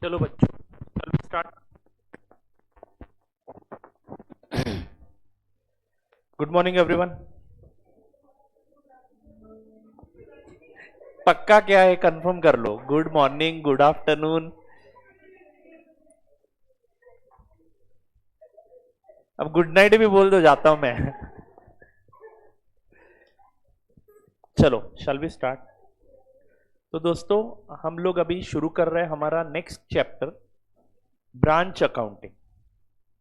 चलो बच्चों, चलो स्टार्ट। Good morning everyone. पक्का क्या है कंफर्म कर लो। Good morning, good afternoon. अब गुड नाइट भी बोल दो, जाता हूं मैं। चलो, शैल वी स्टार्ट। तो दोस्तों, हम लोग अभी शुरू कर रहे हैं हमारा next chapter, branch accounting.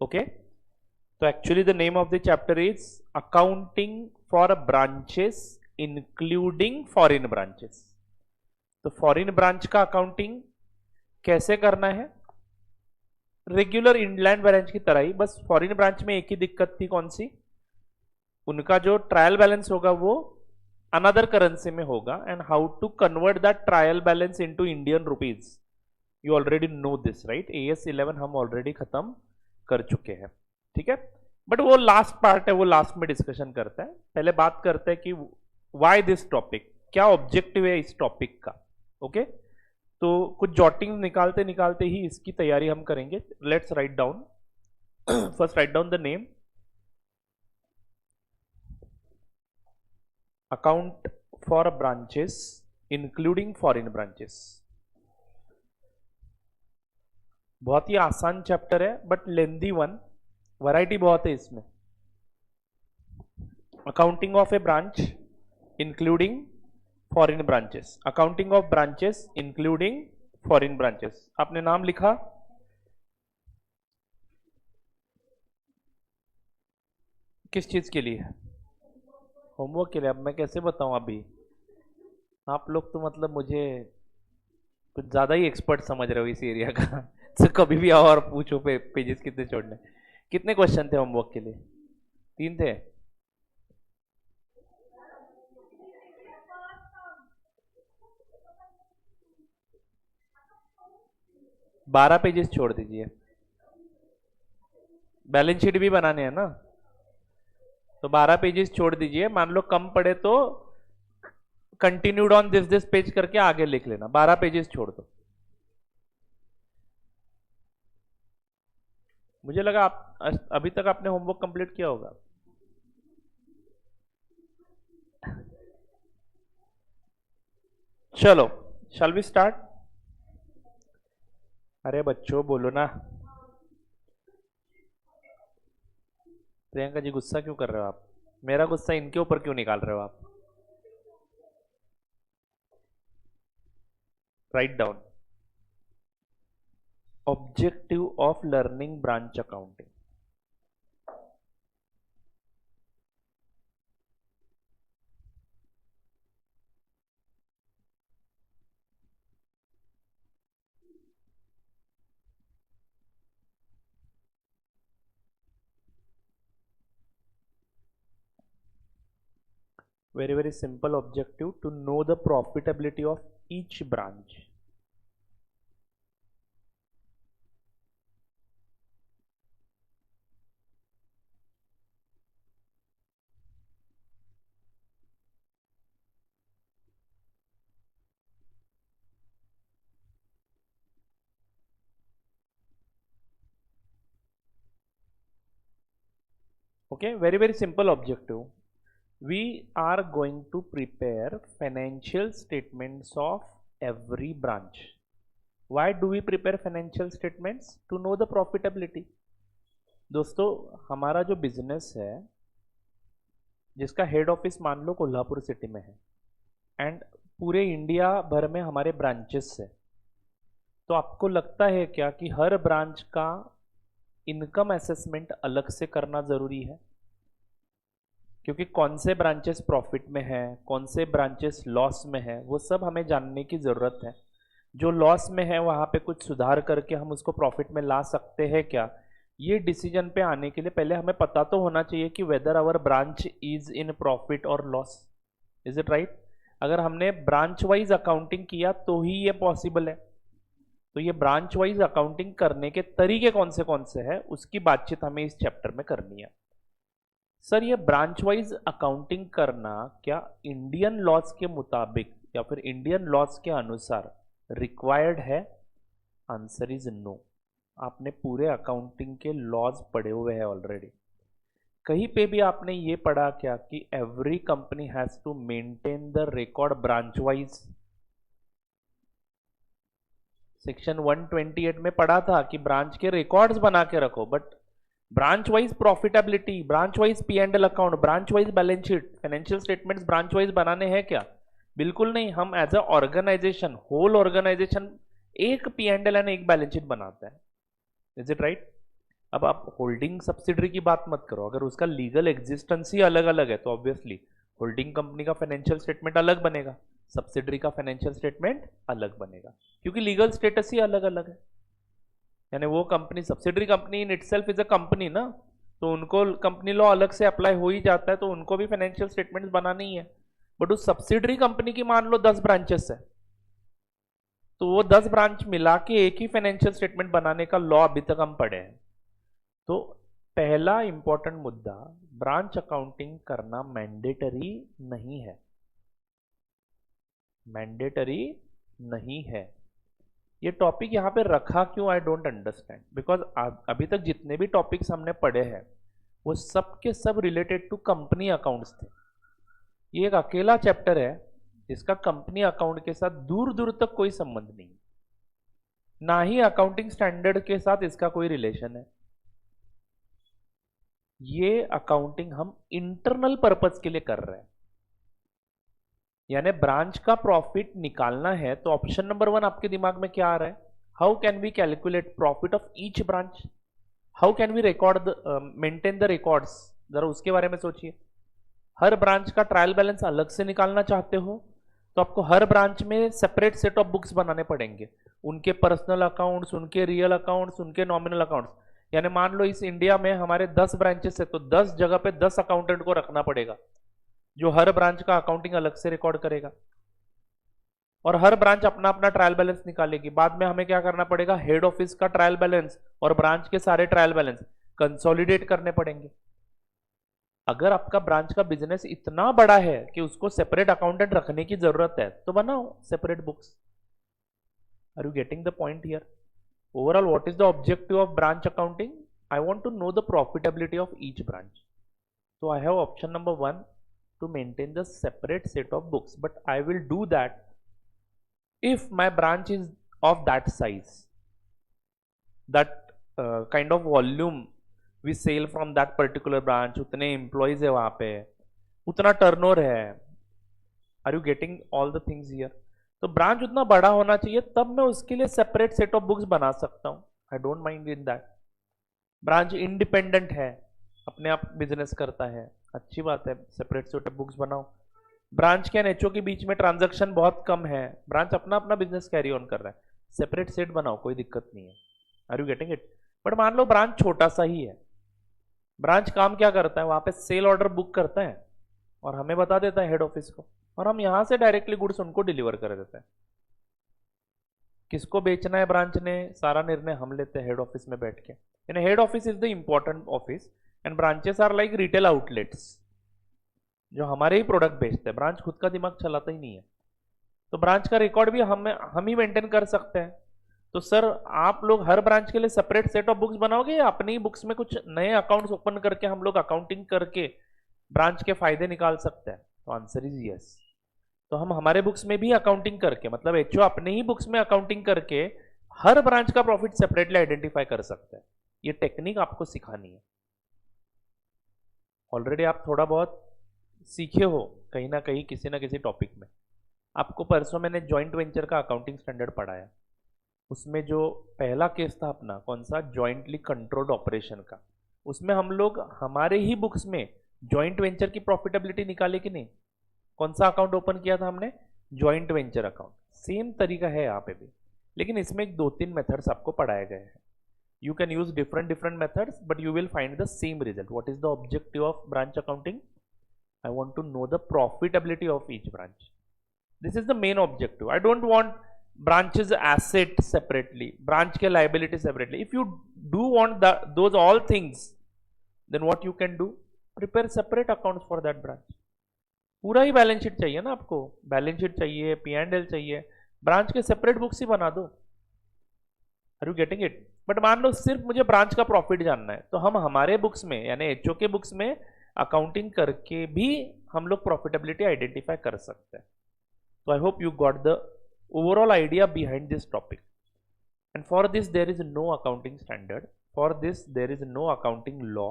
Okay, तो actually the name of the chapter is accounting for branches including foreign branches. तो फॉरेन ब्रांच का अकाउंटिंग कैसे करना है, रेगुलर इंलैंड ब्रांच की तरह ही, बस फॉरेन ब्रांच में एक ही दिक्कत थी, कौन सी? उनका जो ट्रायल बैलेंस होगा वो अनदर करेंसी में होगा, and how to convert that trial balance into Indian rupees. You already know this right, AS11 हम ऑलरेडी खत्म कर चुके हैं, ठीक है। बट वो लास्ट पार्ट है, वो लास्ट में डिस्कशन करता है। पहले बात करते हैं कि व्हाई दिस टॉपिक, क्या ऑब्जेक्टिव है इस टॉपिक का। ओके, तो कुछ जॉटिंग निकालते निकालते ही इसकी तैयारी हम करेंगे। Let's write down. First write down the name, account for branches including foreign branches. बहुत ही आसान चैप्टर है बट लेंदी वन, वैरायटी बहुत है इसमें। Accounting of A branch including foreign branches, accounting of branches including foreign branches. आपने नाम लिखा, किस चीज के लिए? होमवर्क के लिए। अब मैं कैसे बताऊं अभी, आप लोग तो मतलब मुझे कुछ ज्यादा ही एक्सपर्ट समझ रहे हो इस एरिया का। तो कभी भी आओ और पूछो पेजेस कितने छोड़ने। कितने क्वेश्चन थे होमवर्क के लिए? 3 थे। 12 पेजेस छोड़ दीजिए, बैलेंस शीट भी बनाने हैं ना। तो 12 पेजेस छोड़ दीजिए, मान लो कम पड़े तो continued on this this page करके आगे लिख लेना, 12 पेजेस छोड़ दो। मुझे लगा आप अभी तक आपने होमवर्क कंप्लीट किया होगा। चलो, शैल वी स्टार्ट। अरे बच्चों बोलो ना। प्रियंका जी गुस्सा क्यों कर रहे हो आप? मेरा गुस्सा इनके ऊपर क्यों निकाल रहे हो आप? Write down, objective of learning branch accounting. Very simple objective, to know the profitability of each branch. Okay, very simple objective. we are going to prepare financial statements of every branch. Why do we prepare financial statements? To know the profitability. दोस्तों हमारा जो business है जिसका head office मान लो Kolhapur city में है and पूरे India भर में हमारे ब्रांचेस है, तो आपको लगता है क्या कि हर ब्रांच का इनकम असेसमेंट अलग से करना ज़रूरी है? क्योंकि कौन से ब्रांचेस प्रॉफिट में है, कौन से ब्रांचेस लॉस में है, वो सब हमें जानने की ज़रूरत है। जो लॉस में है वहाँ पे कुछ सुधार करके हम उसको प्रॉफिट में ला सकते हैं क्या? ये डिसीजन पे आने के लिए पहले हमें पता तो होना चाहिए कि whether our branch is in profit और लॉस। Is it right? अगर हमने ब्रांच वाइज अकाउंटिंग किया तो ही ये पॉसिबल है। तो ये ब्रांच वाइज अकाउंटिंग करने के तरीके कौन से है उसकी बातचीत हमें इस चैप्टर में करनी है। सर ये ब्रांच वाइज अकाउंटिंग करना क्या इंडियन लॉज के मुताबिक या फिर इंडियन लॉज के अनुसार रिक्वायर्ड है? Answer is no. आपने पूरे अकाउंटिंग के लॉज पढ़े हुए हैं ऑलरेडी। कहीं पे भी आपने ये पढ़ा क्या कि every company has to maintain the record branch wise? Section 128 में पढ़ा था कि ब्रांच के रिकॉर्ड्स बना के रखो, but branch wise profitability, branch wise P&L account, branch wise balance sheet, financial statements branch wise बनाने हैं क्या? बिल्कुल नहीं। हम as a organization, whole organization एक P&L एंड एक बैलेंस शीट बनाता है। Is it right? अब आप होल्डिंग सब्सिडरी की बात मत करो, अगर उसका लीगल एग्जिस्टेंस ही अलग अलग है तो ऑब्वियसली होल्डिंग कंपनी का फाइनेंशियल स्टेटमेंट अलग बनेगा, सब्सिडरी का फाइनेंशियल स्टेटमेंट अलग बनेगा, क्योंकि लीगल स्टेटस ही अलग अलग है। यानी वो company, subsidiary company in itself is a company ना, तो उनको कंपनी लॉ अलग से अप्लाई हो ही जाता है, तो उनको भी फाइनेंशियल स्टेटमेंट्स बनानी ही है। बट उस सब्सिडरी कंपनी की मान लो 10 ब्रांचेस है, तो वो 10 ब्रांच मिला के एक ही फाइनेंशियल स्टेटमेंट बनाने का लॉ अभी तक हम पढ़े हैं। तो पहला इंपॉर्टेंट मुद्दा, ब्रांच अकाउंटिंग करना मैंडेटरी नहीं है। मैंडेटरी नहीं है। ये टॉपिक यहां पे रखा क्यों, आई डोंट अंडरस्टैंड, बिकॉज अभी तक जितने भी टॉपिक्स हमने पढ़े हैं वो सब के सब रिलेटेड टू कंपनी अकाउंट्स थे। ये एक अकेला चैप्टर है जिसका कंपनी अकाउंट के साथ दूर दूर तक कोई संबंध नहीं, ना ही अकाउंटिंग स्टैंडर्ड के साथ इसका कोई रिलेशन है। ये अकाउंटिंग हम इंटरनल पर्पस के लिए कर रहे हैं। यानी ब्रांच का प्रॉफिट निकालना है तो ऑप्शन नंबर 1 आपके दिमाग में क्या आ रहा है? How can we calculate profit of each branch? How can we record maintain the records? जरा उसके बारे में सोचिए। हर ब्रांच का ट्रायल बैलेंस अलग से निकालना चाहते हो तो आपको हर ब्रांच में सेपरेट सेट ऑफ बुक्स बनाने पड़ेंगे, उनके पर्सनल अकाउंट्स, उनके रियल अकाउंट्स, उनके नॉमिनल अकाउंट्स। यानी मान लो इस इंडिया में हमारे 10 ब्रांचेस है तो 10 जगह पे 10 अकाउंटेंट को रखना पड़ेगा जो हर ब्रांच का अकाउंटिंग अलग से रिकॉर्ड करेगा, और हर ब्रांच अपना अपना ट्रायल बैलेंस निकालेगी। बाद में हमें क्या करना पड़ेगा? हेड ऑफिस का ट्रायल बैलेंस और ब्रांच के सारे ट्रायल बैलेंस कंसोलिडेट करने पड़ेंगे। अगर आपका ब्रांच का बिजनेस इतना बड़ा है कि उसको सेपरेट अकाउंटेंट रखने की जरूरत है तो बनाओ separate books. Are you getting the point here? Overall what is the objective of branch accounting? I want to know the profitability of each branch. So I have option number 1 to maintain the separate set of books, but I will do that if my branch is of that size, that kind of volume we sell from that particular branch, उतने employees है वहाँ पे, उतना turnover है। Are you getting all the things here? तो branch उतना बड़ा होना चाहिए तब मैं उसके लिए सेपरेट सेट ऑफ बुक्स बना सकता हूँ। I don't mind in that. Branch independent है, अपने आप बिजनेस करता है, अच्छी बात है, सेपरेट सेट ऑफ बुक्स बनाओ। ब्रांच के एनएचओ के बीच में ट्रांजैक्शन बहुत कम है, ब्रांच अपना अपना बिजनेस कैरी ऑन कर रहा है, सेपरेट सेट बनाओ, कोई दिक्कत नहीं है। Are you getting it? But मान लो ब्रांच छोटा सा ही है, ब्रांच काम क्या करता है? वहां पे सेल ऑर्डर बुक करता है और हमें बता देता है हेड ऑफिस को, और हम यहां से डायरेक्टली गुड्स उनको डिलीवर कर देते हैं। किसको बेचना है ब्रांच ने, सारा निर्णय हम लेते हैं हेड ऑफिस में बैठ के। यानी head office is the important office and branches are like retail outlets जो हमारे ही प्रोडक्ट बेचते हैं। ब्रांच खुद का दिमाग चलाता ही नहीं है, तो ब्रांच का रिकॉर्ड भी हम ही मेंटेन कर सकते हैं। तो सर आप लोग हर ब्रांच के लिए सेपरेट सेट ऑफ बुक्स बनाओगे या अपनी बुक्स में कुछ नए अकाउंट्स ओपन करके हम लोग अकाउंटिंग करके ब्रांच के फायदे निकाल सकते हैं? तो आंसर इज यस। तो हम हमारे बुक्स में भी अकाउंटिंग करके, मतलब एचओ अपने ही बुक्स में अकाउंटिंग करके हर ब्रांच का प्रॉफिट सेपरेटली आइडेंटिफाई कर सकते हैं। ये टेक्निक आपको सिखानी है। ऑलरेडी आप थोड़ा बहुत सीखे हो कहीं ना कहीं किसी ना किसी टॉपिक में। आपको परसों मैंने जॉइंट वेंचर का अकाउंटिंग स्टैंडर्ड पढ़ाया। उसमें जो पहला केस था अपना, कौन सा, जॉइंटली कंट्रोल्ड ऑपरेशन का, उसमें हम लोग हमारे ही बुक्स में जॉइंट वेंचर की प्रॉफिटेबिलिटी निकाले कि नहीं? कौन सा अकाउंट ओपन किया था हमने? Joint venture account. सेम तरीका है यहाँ पे भी, लेकिन इसमें एक 2-3 मेथड्स आपको पढ़ाए गए हैं। You can use different methods, but you will find the same result. What is the objective of branch accounting? I want to know the profitability of each branch. This is the main objective. I don't want branches asset separately, branch के liability separately. If you do want those all things, then what you can do? Prepare separate accounts for that branch. पूरा ही balance sheet चाहिए ना आपको, balance sheet चाहिए, P&L चाहिए, branch के separate books ही बना दो। Are you getting it? But मान लो सिर्फ मुझे ब्रांच का प्रॉफिट जानना है, तो हम हमारे बुक्स में यानी एचओ के बुक्स में अकाउंटिंग करके भी हम लोग प्रॉफिटेबिलिटी आइडेंटिफाई कर सकते हैं। तो I hope you got the overall idea behind this topic. And for this there is no accounting standard, for this there is no accounting law.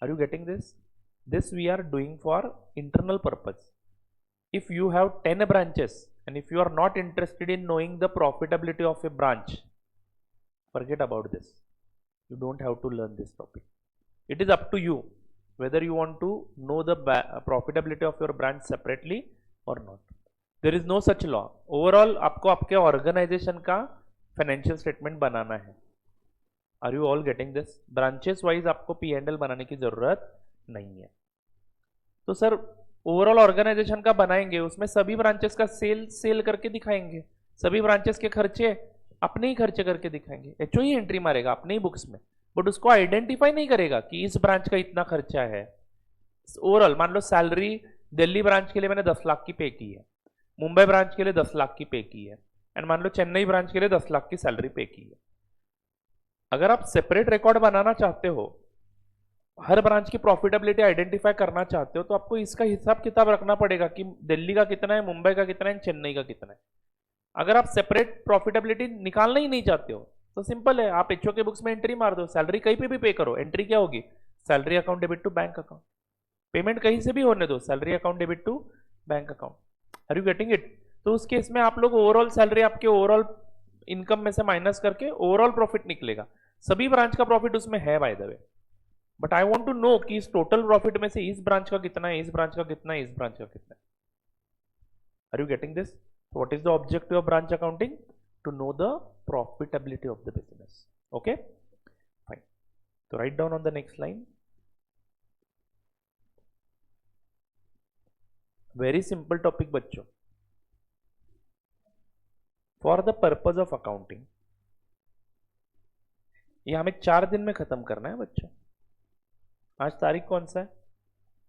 Are you getting this? This we are doing for internal purpose. If you have 10 branches and if you are not interested in knowing the profitability of a branch, forget about this. You don't have to learn this topic. It is up to you whether you want to know the profitability of your branch separately or not. There is no such law. Overall आपको आपके organisation का financial statement बनाना है। Are you all getting this? Branches wise आपको P&L बनाने की जरूरत नहीं है। तो सर ओवरऑल ऑर्गेनाइजेशन का बनाएंगे, उसमें सभी ब्रांचेस का सेल करके दिखाएंगे, सभी ब्रांचेस के खर्चे अपने ही खर्चे करके दिखाएंगे। एचओ ही एंट्री मारेगा अपने ही बुक्स में, बट उसको आइडेंटिफाई नहीं करेगा कि इस ब्रांच का इतना खर्चा है। ओवरऑल मान लो सैलरी दिल्ली ब्रांच के लिए मैंने 10 लाख की पे की है, मुंबई ब्रांच के लिए 10 लाख की पे की है, एंड मान लो चेन्नई ब्रांच के लिए 10 लाख की सैलरी पे की है। अगर आप सेपरेट रिकॉर्ड बनाना चाहते हो, हर ब्रांच की प्रॉफिटेबिलिटी आइडेंटिफाई करना चाहते हो, तो आपको इसका हिसाब किताब रखना पड़ेगा कि दिल्ली का कितना है, मुंबई का कितना है, चेन्नई का कितना है। अगर आप सेपरेट प्रॉफिटेबिलिटी निकालना ही नहीं चाहते हो तो सिंपल है, आप एचओ के बुक्स में एंट्री मार दो, सैलरी कहीं पे भी पे करो, एंट्री क्या होगी? Salary account debit to bank account. Payment कहीं से भी होने दो, salary account debit to bank account. Are you getting it? तो उस केस में आप लोग ओवरऑल सैलरी आपके ओवरऑल इनकम में से माइनस करके ओवरऑल प्रॉफिट निकलेगा। सभी ब्रांच का प्रॉफिट उसमें है by the way, but I want to know कि इस टोटल प्रॉफिट में से इस ब्रांच का कितना है, इस ब्रांच का कितना है, इस ब्रांच का कितना है। Are you getting this? What is the objective of branch accounting? To know the profitability of the business. Okay fine. तो write down on the next line. Very simple topic बच्चों। For the purpose of accounting, ये हमें 4 दिन में खत्म करना है बच्चों। आज तारीख कौन सा है?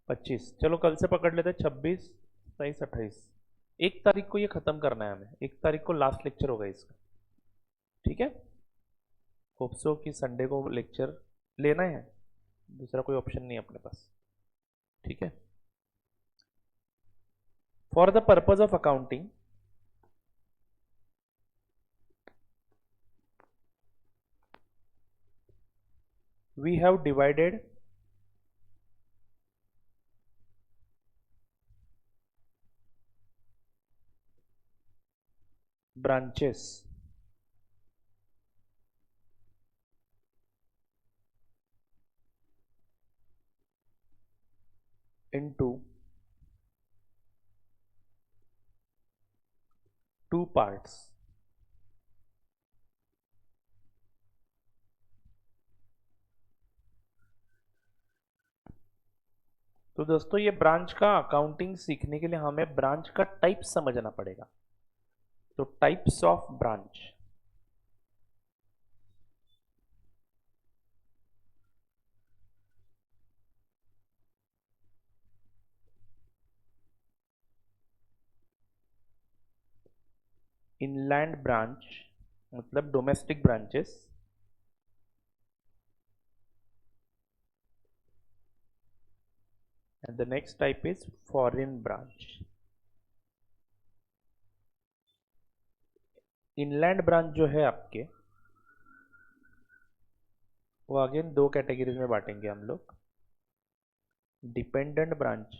25। चलो कल से पकड़ लेते हैं, 26, 27, 28। 1 तारीख को ये खत्म करना है हमें। 1 तारीख को लास्ट लेक्चर होगा इसका, ठीक है? होप सो कि संडे को लेक्चर लेना है, दूसरा कोई ऑप्शन नहीं है अपने पास, ठीक है? For the purpose of accounting, we have divided branches into 2 parts. तो दोस्तों ये ब्रांच का अकाउंटिंग सीखने के लिए हमें ब्रांच का टाइप समझना पड़ेगा। तो types of branch, inland branch मतलब domestic branches, the next type is foreign branch. Inland branch जो है आपके, वो अगेन दो कैटेगरीज में बांटेंगे हम लोग. Dependent branch,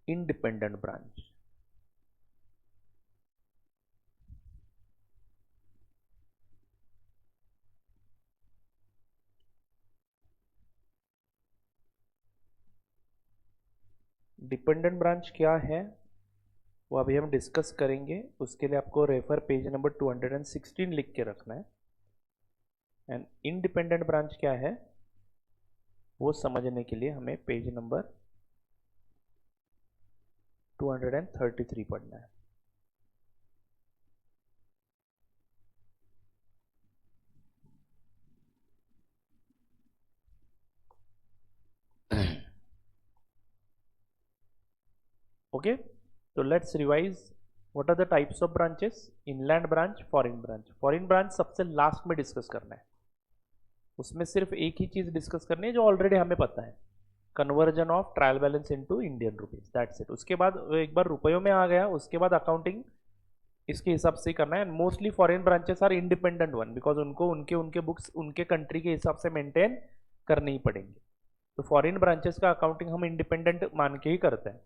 independent branch. Dependent branch क्या है वो अभी हम डिस्कस करेंगे. उसके लिए आपको रेफर पेज नंबर 216 लिख के रखना है. एंड इंडिपेंडेंट ब्रांच क्या है वो समझने के लिए हमें पेज नंबर 233 पढ़ना है. ओके, तो let's revise. What are the types of branches? Inland branch, foreign branch. Foreign branch सबसे लास्ट में डिस्कस करना है. उसमें सिर्फ एक ही चीज डिस्कस करनी है जो ऑलरेडी हमें पता है, conversion of trial balance into Indian rupees. That's it. उसके बाद एक बार रुपयों में आ गया, उसके बाद अकाउंटिंग इसके हिसाब से करना है. And mostly foreign branches are independent one, because उनको उनके उनके बुक्स उनके कंट्री के हिसाब से मेंटेन करने ही पड़ेंगे. तो फॉरेन ब्रांचेस का अकाउंटिंग हम इंडिपेंडेंट मान के ही करते हैं.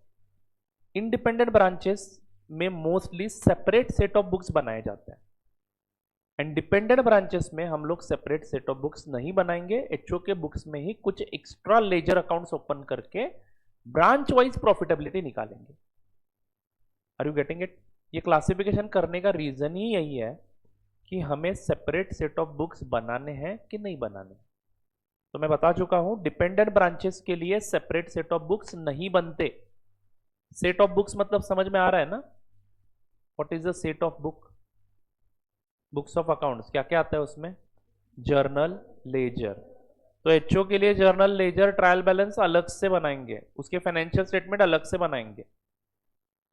इंडिपेंडेंट ब्रांचेस में mostly separate set of books बनाए जाते हैं. एंड डिपेंडेंट ब्रांचेस में हम लोग सेपरेट सेट ऑफ बुक्स नहीं बनाएंगे. एचओ के बुक्स में ही कुछ एक्स्ट्रा लेजर अकाउंट्स ओपन करके ब्रांच वाइज प्रॉफिटेबिलिटी निकालेंगे. Are you getting it? ये क्लासिफिकेशन करने का रीजन ही यही है कि हमें सेपरेट सेट ऑफ बुक्स बनाने हैं कि नहीं बनाने. तो मैं बता चुका हूं, डिपेंडेंट ब्रांचेस के लिए सेपरेट सेट ऑफ बुक्स नहीं बनते. सेट ऑफ बुक्स मतलब समझ में आ रहा है ना? What is the set of book? Books of accounts क्या क्या आता है उसमें? Journal, laser. तो एचओ के लिए जर्नल, लेजर, ट्रायल बैलेंस अलग से बनाएंगे, उसके फाइनेंशियल स्टेटमेंट अलग से बनाएंगे.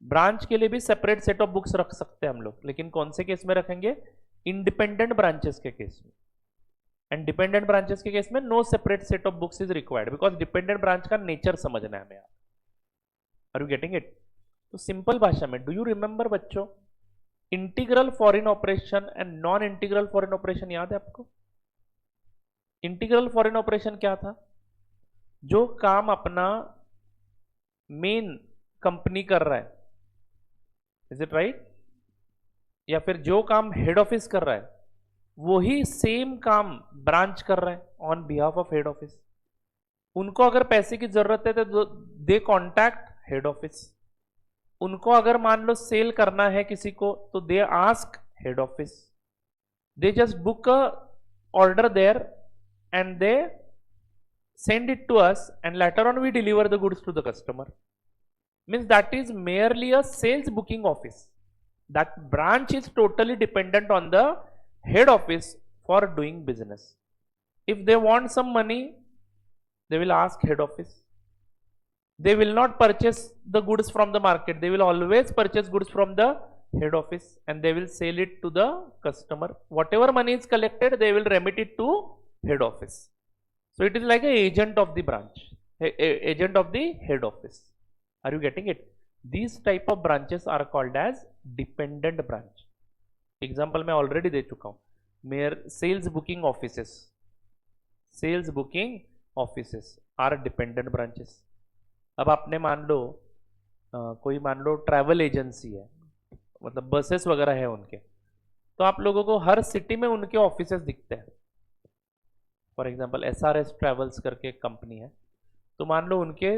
ब्रांच के लिए भी सेपरेट सेट ऑफ बुक्स रख सकते हैं हम लोग, लेकिन कौन से केस में रखेंगे? इंडिपेंडेंट ब्रांचेस के केस में. एंड डिपेंडेंट ब्रांचेस के केस में no separate set of books is required, because dependent branch का नेचर समझना है हमें. Are you getting it? तो सिंपल भाषा में, डू यू रिमेंबर बच्चों, integral foreign operation and non integral foreign operation याद है आपको? इंटीग्रल फॉरेन ऑपरेशन क्या था? जो काम अपना मेन कंपनी कर रहा है, इज इट राइट? या फिर जो काम हेड ऑफिस कर रहा है वही सेम काम ब्रांच कर रहा है on behalf of head office. उनको अगर पैसे की जरूरत है तो दे कॉन्टैक्ट हेड ऑफिस. उनको अगर मान लो सेल करना है किसी को तो they ask head office. They just book a order there and they send it to us, and later on we deliver the goods to the customer. Means that is merely a sales booking office. That branch is totally dependent on the head office for doing business. If they want some money, they will ask head office. They will not purchase the goods from the market. They will always purchase goods from the head office and they will sell it to the customer. Whatever money is collected, they will remit it to head office. So it is like an agent of the branch, agent of the head office. Are you getting it? These type of branches are called as dependent branch. Example मैं already दे चुका हूँ. मेरे sales booking offices, sales booking offices are dependent branches. अब आपने मान लो कोई मान लो travel agency है, मतलब बसेस वगैरह है उनके, तो आप लोगों को हर सिटी में उनके ऑफिसेस दिखते हैं. फॉर एग्जाम्पल SRS ट्रैवल्स करके एक कंपनी है, तो मान लो उनके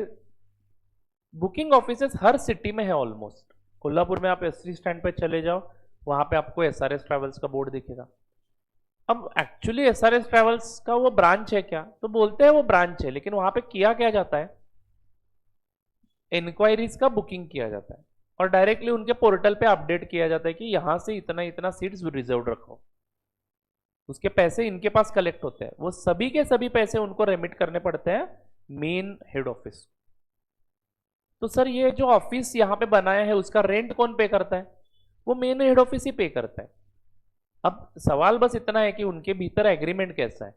बुकिंग ऑफिसेस हर सिटी में है ऑलमोस्ट. कोल्हापुर में आप एसटी स्टैंड पे चले जाओ, वहां पे आपको SRS ट्रैवल्स का बोर्ड दिखेगा. अब एक्चुअली SRS ट्रैवल्स का वो ब्रांच है क्या? तो बोलते हैं वो ब्रांच है, लेकिन वहां पे किया क्या जाता है? इंक्वायरीज का बुकिंग किया जाता है और डायरेक्टली उनके पोर्टल पे अपडेट किया जाता है कि यहां से इतना इतना सीट्स रिजर्व रखो. उसके पैसे इनके पास कलेक्ट होते हैं, वो सभी के सभी पैसे उनको रेमिट करने पड़ते हैं मेन हेड ऑफिस. तो सर ये जो ऑफिस यहाँ पे बनाया है उसका रेंट कौन पे करता है? वो मेन हेड ऑफिस ही पे करता है. अब सवाल बस इतना है कि उनके भीतर एग्रीमेंट कैसा है,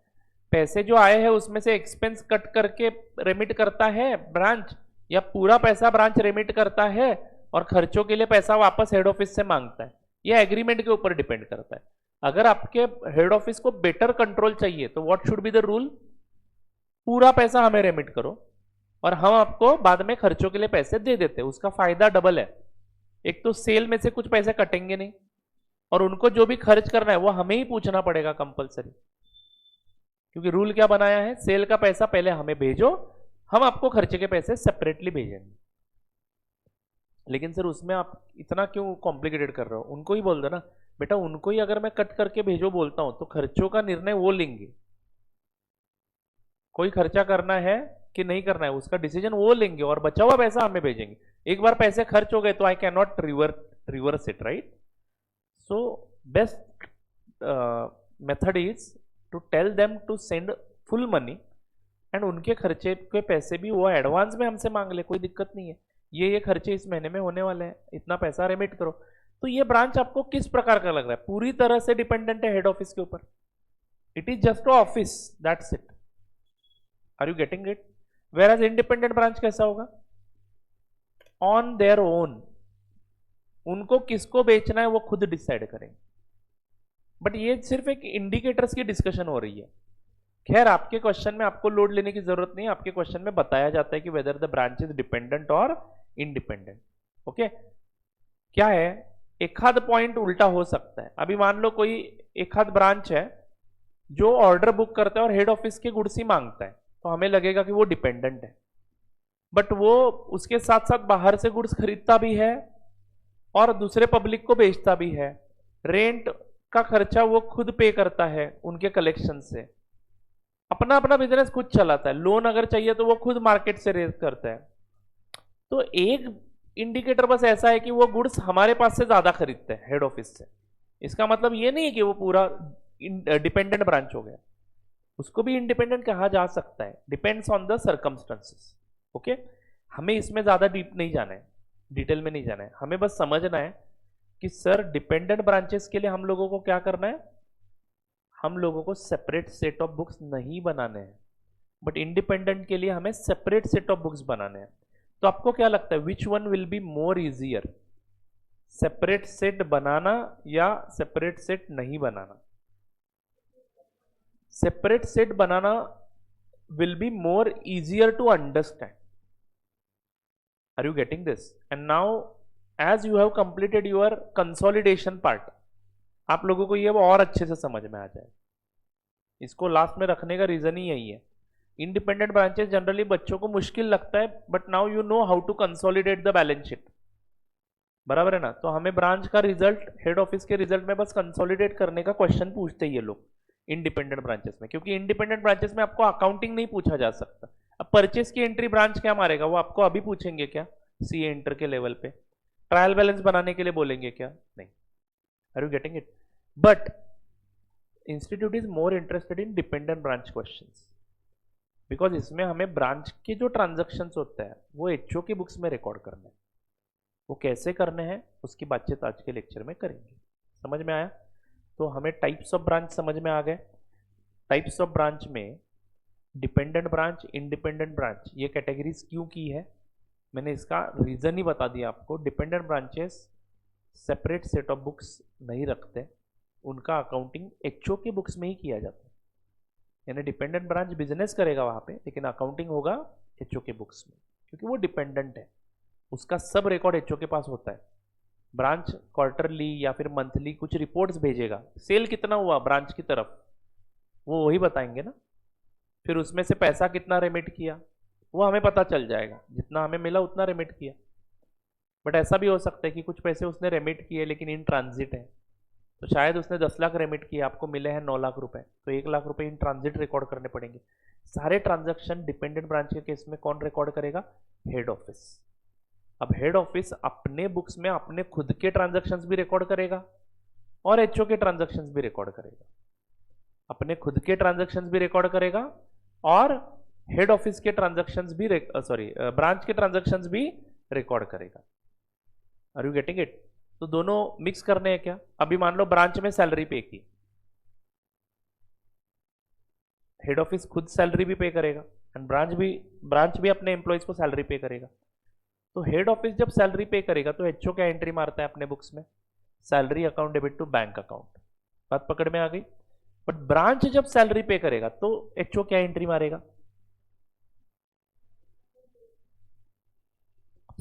पैसे जो आए हैं उसमें से एक्सपेंस कट करके रेमिट करता है ब्रांच, या पूरा पैसा ब्रांच रेमिट करता है और खर्चों के लिए पैसा वापस हेड ऑफिस से मांगता है। यह एग्रीमेंट के ऊपर डिपेंड करता है। अगर आपके हेड ऑफिस को बेटर कंट्रोल चाहिए तो what should be the rule, पूरा पैसा हमें रेमिट करो और हम आपको बाद में खर्चों के लिए पैसे दे देते हैं। उसका फायदा डबल है, एक तो सेल में से कुछ पैसे कटेंगे नहीं और उनको जो भी खर्च करना है वो हमें ही पूछना पड़ेगा कंपलसरी, क्योंकि रूल क्या बनाया है, सेल का पैसा पहले हमें भेजो, हम आपको खर्चे के पैसे सेपरेटली भेजेंगे। लेकिन सर उसमें आप इतना क्यों कॉम्प्लिकेटेड कर रहे हो, उनको ही बोल दो ना बेटा, उनको ही अगर मैं कट करके भेजो बोलता हूं तो खर्चों का निर्णय वो लेंगे। कोई खर्चा करना है कि नहीं करना है उसका डिसीजन वो लेंगे और बचा हुआ पैसा हमें भेजेंगे। एक बार पैसे खर्च हो गए तो I can not reverse it, right. So best method is to tell them to send full money and उनके खर्चे के पैसे भी वो एडवांस में हमसे मांग ले, कोई दिक्कत नहीं है, ये खर्चे इस महीने में होने वाले हैं, इतना पैसा रेमिट करो। तो ये ब्रांच आपको किस प्रकार का लग रहा है, पूरी तरह से डिपेंडेंट है हेड ऑफिस के ऊपर। It is just office, that's it. Are you getting it? Whereas independent branch कैसा होगा, ऑन देयर ओन, उनको किसको बेचना है वो खुद डिसाइड करेंगे। बट ये सिर्फ एक इंडिकेटर्स की डिस्कशन हो रही है। खैर आपके क्वेश्चन में आपको लोड लेने की जरूरत नहीं है, आपके क्वेश्चन में बताया जाता है कि whether the branch is dependent और इंडिपेंडेंट। ओके, क्या है, एक आध पॉइंट उल्टा हो सकता है। अभी मान लो कोई एक आध ब्रांच है जो ऑर्डर बुक करता है और हेड ऑफिस के गुड्स ही मांगता है, तो हमें लगेगा कि वो डिपेंडेंट है, बट वो उसके साथ साथ बाहर से गुड्स खरीदता भी है और दूसरे पब्लिक को बेचता भी है, रेंट का खर्चा वो खुद पे करता है उनके कलेक्शन से, अपना अपना बिजनेस खुद चलाता है, लोन अगर चाहिए तो वो खुद मार्केट से रेज करता है। तो एक इंडिकेटर बस ऐसा है कि वो गुड्स हमारे पास से ज्यादा खरीदते हैं हेड ऑफिस से, इसका मतलब ये नहीं है कि वो पूरा डिपेंडेंट ब्रांच हो गया, उसको भी इंडिपेंडेंट कहा जा सकता है, depends on the circumstances. Okay, हमें इसमें ज्यादा डीप नहीं जाना है, डिटेल में नहीं जाना है, हमें बस समझना है कि सर डिपेंडेंट ब्रांचेस के लिए हम लोगों को क्या करना है, हम लोगों को सेपरेट सेट ऑफ बुक्स नहीं बनाने हैं, बट इंडिपेंडेंट के लिए हमें सेपरेट सेट ऑफ बुक्स बनाने हैं। तो आपको क्या लगता है which one will be more easier, separate set बनाना या सेपरेट सेट नहीं बनाना? सेपरेट सेट बनाना will be more easier to understand. Are you getting this? And now as you have completed your consolidation part, आप लोगों को ये और अच्छे से समझ में आ जाए, इसको लास्ट में रखने का रीजन ही यही है। इंडिपेंडेंट ब्रांचेस जनरली बच्चों को मुश्किल लगता है, but now you know how to consolidate the balance sheet, बराबर है ना। तो हमें ब्रांच का रिजल्ट हेड ऑफिस के रिजल्ट में बस कंसोलिडेट करने का क्वेश्चन पूछते ही ये लोग इंडिपेंडेंट ब्रांचेस में, क्योंकि इंडिपेंडेंट ब्रांचेस में आपको अकाउंटिंग नहीं पूछा जा सकता। अब परचेस की एंट्री ब्रांच क्या मारेगा, वो आपको अभी पूछेंगे क्या सी एंटर के लेवल पे, ट्रायल बैलेंस बनाने के लिए बोलेंगे क्या, नहीं। Are you getting it? But institute is more interested in dependent branch questions, because इसमें हमें ब्रांच के जो ट्रांजेक्शन्स होते हैं वो एचओ की बुक्स में रिकॉर्ड करने हैं, वो कैसे करने हैं उसकी बातचीत आज के लेक्चर में करेंगे। समझ में आया? तो हमें टाइप्स ऑफ ब्रांच समझ में आ गए। टाइप्स ऑफ ब्रांच में डिपेंडेंट ब्रांच, इंडिपेंडेंट ब्रांच, ये कैटेगरीज क्यों की है मैंने इसका रीजन ही बता दिया आपको। Dependent branches separate set of books नहीं रखते, उनका अकाउंटिंग एचओ की बुक्स में ही किया जाता है, यानी डिपेंडेंट ब्रांच बिजनेस करेगा वहां पे, लेकिन अकाउंटिंग होगा एचओ के बुक्स में, क्योंकि वो डिपेंडेंट है, उसका सब रिकॉर्ड एचओ के पास होता है। ब्रांच क्वार्टरली या फिर मंथली कुछ रिपोर्ट्स भेजेगा, सेल कितना हुआ ब्रांच की तरफ वो वही बताएंगे ना, फिर उसमें से पैसा कितना रेमिट किया वो हमें पता चल जाएगा, जितना हमें मिला उतना रेमिट किया। बट ऐसा भी हो सकता है कि कुछ पैसे उसने रेमिट किए लेकिन इन ट्रांजिट है, तो शायद उसने 10 लाख रेमिट किए, आपको मिले हैं 9 लाख रुपए, तो 1 लाख रुपए इन ट्रांजिट रिकॉर्ड करने पड़ेंगे। सारे ट्रांजैक्शन डिपेंडेंट ब्रांच के केस में कौन रिकॉर्ड करेगा, हेड ऑफिस। अब हेड ऑफिस अपने बुक्स में अपने खुद के ट्रांजैक्शंस भी रिकॉर्ड करेगा और एचओ के ट्रांजैक्शंस भी रिकॉर्ड करेगा, अपने खुद के ट्रांजैक्शंस भी रिकॉर्ड करेगा और हेड ऑफिस के ट्रांजैक्शंस भी ब्रांच के ट्रांजैक्शंस भी रिकॉर्ड करेगा। Are you getting it? तो दोनों मिक्स करने हैं क्या? अभी मान लो ब्रांच में सैलरी पे की, हेड ऑफिस खुद सैलरी भी पे करेगा एंड ब्रांच भी अपने एम्प्लॉयज को सैलरी पे करेगा। तो हेड ऑफिस जब सैलरी पे करेगा तो एचओ क्या एंट्री मारता है अपने बुक्स में? Salary account debit to bank account. बात पकड़ में आ गई? बट ब्रांच जब सैलरी पे करेगा तो एचओ क्या एंट्री मारेगा?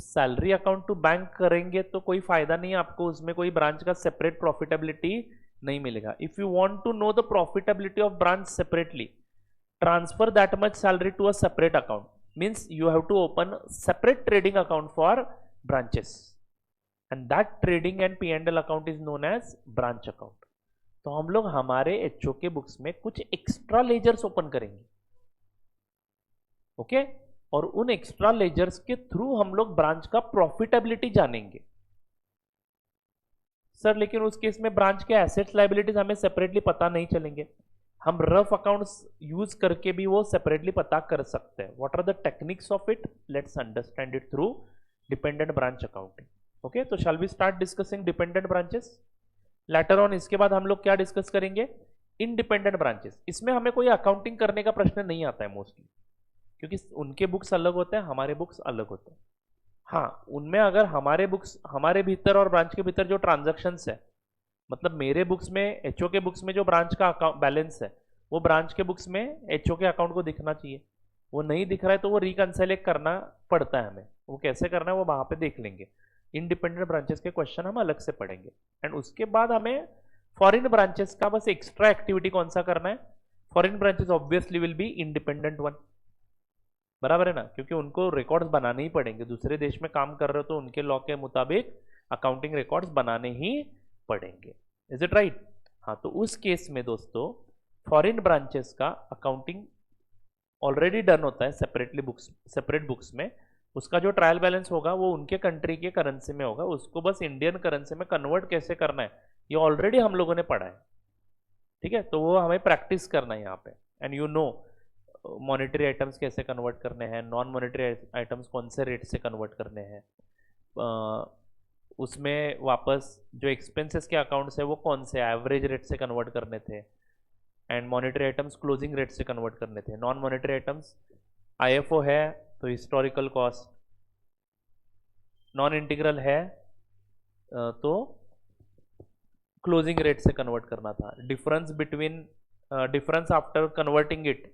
सैलरी अकाउंट टू बैंक करेंगे तो कोई फायदा नहीं है आपको, उसमें कोई ब्रांच का सेपरेट प्रॉफिटेबिलिटी नहीं मिलेगा। If you want to know the profitability of branch separately, transfer that much salary to a separate account, means you have to open separate trading account for branches and that trading and P and L account is known as branch account. तो हम लोग हमारे HO के books में कुछ extra ledgers open करेंगे, okay और उन एक्स्ट्रा लेजर्स के थ्रू हम लोग ब्रांच का प्रॉफिटेबिलिटी जानेंगे। सर लेकिन उस केस में ब्रांच के एसेट्स लायबिलिटीज हमें सेपरेटली पता नहीं चलेंगे। हम रफ अकाउंट्स यूज करके भी वो सेपरेटली पता कर सकते हैं। What are the techniques of it? Let's understand it through dependent branch accounting. Okay, तो shall we start discussing dependent branches later on. इसके बाद हम लोग क्या डिस्कस करेंगे? Independent branches. इसमें हमें कोई अकाउंटिंग करने का प्रश्न नहीं आता है मोस्टली, क्योंकि उनके बुक्स अलग होते हैं, हमारे बुक्स अलग होते हैं। हाँ, उनमें अगर हमारे बुक्स, हमारे भीतर और ब्रांच के भीतर जो ट्रांजैक्शंस है, मतलब मेरे बुक्स में, एचओ के बुक्स में जो ब्रांच का अकाउंट बैलेंस है वो ब्रांच के बुक्स में एचओ के अकाउंट को दिखना चाहिए। वो नहीं दिख रहा है तो वो रिकंसिलेक्ट करना पड़ता है हमें। वो कैसे करना है वो वहां पे देख लेंगे। इंडिपेंडेंट ब्रांचेस के क्वेश्चन हम अलग से पढ़ेंगे एंड उसके बाद हमें फॉरेन ब्रांचेस का बस एक्स्ट्रा एक्टिविटी कौन सा करना है? Foreign branches obviously will be independent one, बराबर है ना, क्योंकि उनको रिकॉर्ड्स बनाने ही पड़ेंगे। दूसरे देश में काम कर रहे हो तो उनके लॉ के मुताबिक अकाउंटिंग रिकॉर्ड्स बनाने ही पड़ेंगे। Is it right? हाँ, तो उस केस में दोस्तों फॉरेन ब्रांचेस का अकाउंटिंग ऑलरेडी डन होता है सेपरेटली बुक्स, सेपरेट बुक्स में। उसका जो ट्रायल बैलेंस होगा वो उनके कंट्री के करेंसी में होगा, उसको बस इंडियन करेंसी में कन्वर्ट कैसे करना है ये ऑलरेडी हम लोगों ने पढ़ा है। ठीक है, तो वो हमें प्रैक्टिस करना है यहाँ पे। And you know monetary items कैसे कन्वर्ट करने हैं, नॉन मॉनेटरी आइटम्स कौन से रेट से कन्वर्ट करने हैं, उसमें वापस जो एक्सपेंसेस के अकाउंट्स है वो कौन से एवरेज रेट से कन्वर्ट करने थे, and monetary items closing rate से कन्वर्ट करने थे। नॉन मॉनेटरी आइटम्स आईएफओ है तो हिस्टोरिकल कॉस्ट, नॉन इंटीग्रल है तो क्लोजिंग रेट से कन्वर्ट करना था। Difference between, difference after converting it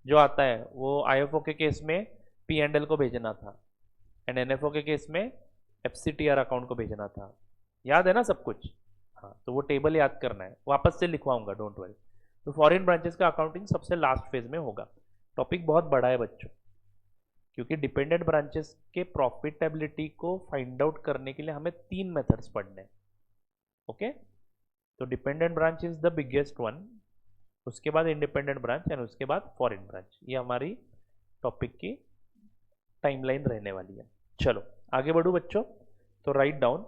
जो आता है वो आईएफओ के केस में पी एंड एल को भेजना था एंड एनएफओ के केस में एफसीटीआर अकाउंट को भेजना था। याद है ना सब कुछ? हाँ, तो वो टेबल याद करना है, वापस से लिखवाऊंगा, डोंट वरी। तो फॉरेन ब्रांचेस का अकाउंटिंग सबसे लास्ट फेज में होगा। टॉपिक बहुत बड़ा है बच्चों, क्योंकि डिपेंडेंट ब्रांचेस के प्रॉफिटेबिलिटी को फाइंड आउट करने के लिए हमें 3 मेथड्स पढ़ने हैं। ओके, तो dependent branch is the biggest one, उसके बाद इंडिपेंडेंट ब्रांच एंड उसके बाद फॉरेन ब्रांच। ये हमारी टॉपिक की टाइमलाइन रहने वाली है। चलो आगे बढ़ो बच्चों। तो write down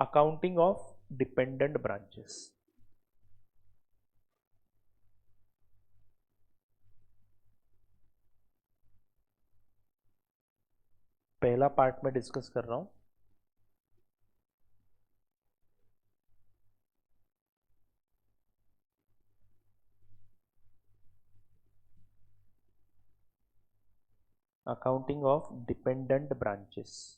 accounting of dependent branches. पहला पार्ट में डिस्कस कर रहा हूं, अकाउंटिंग ऑफ डिपेंडेंट ब्रांचेस।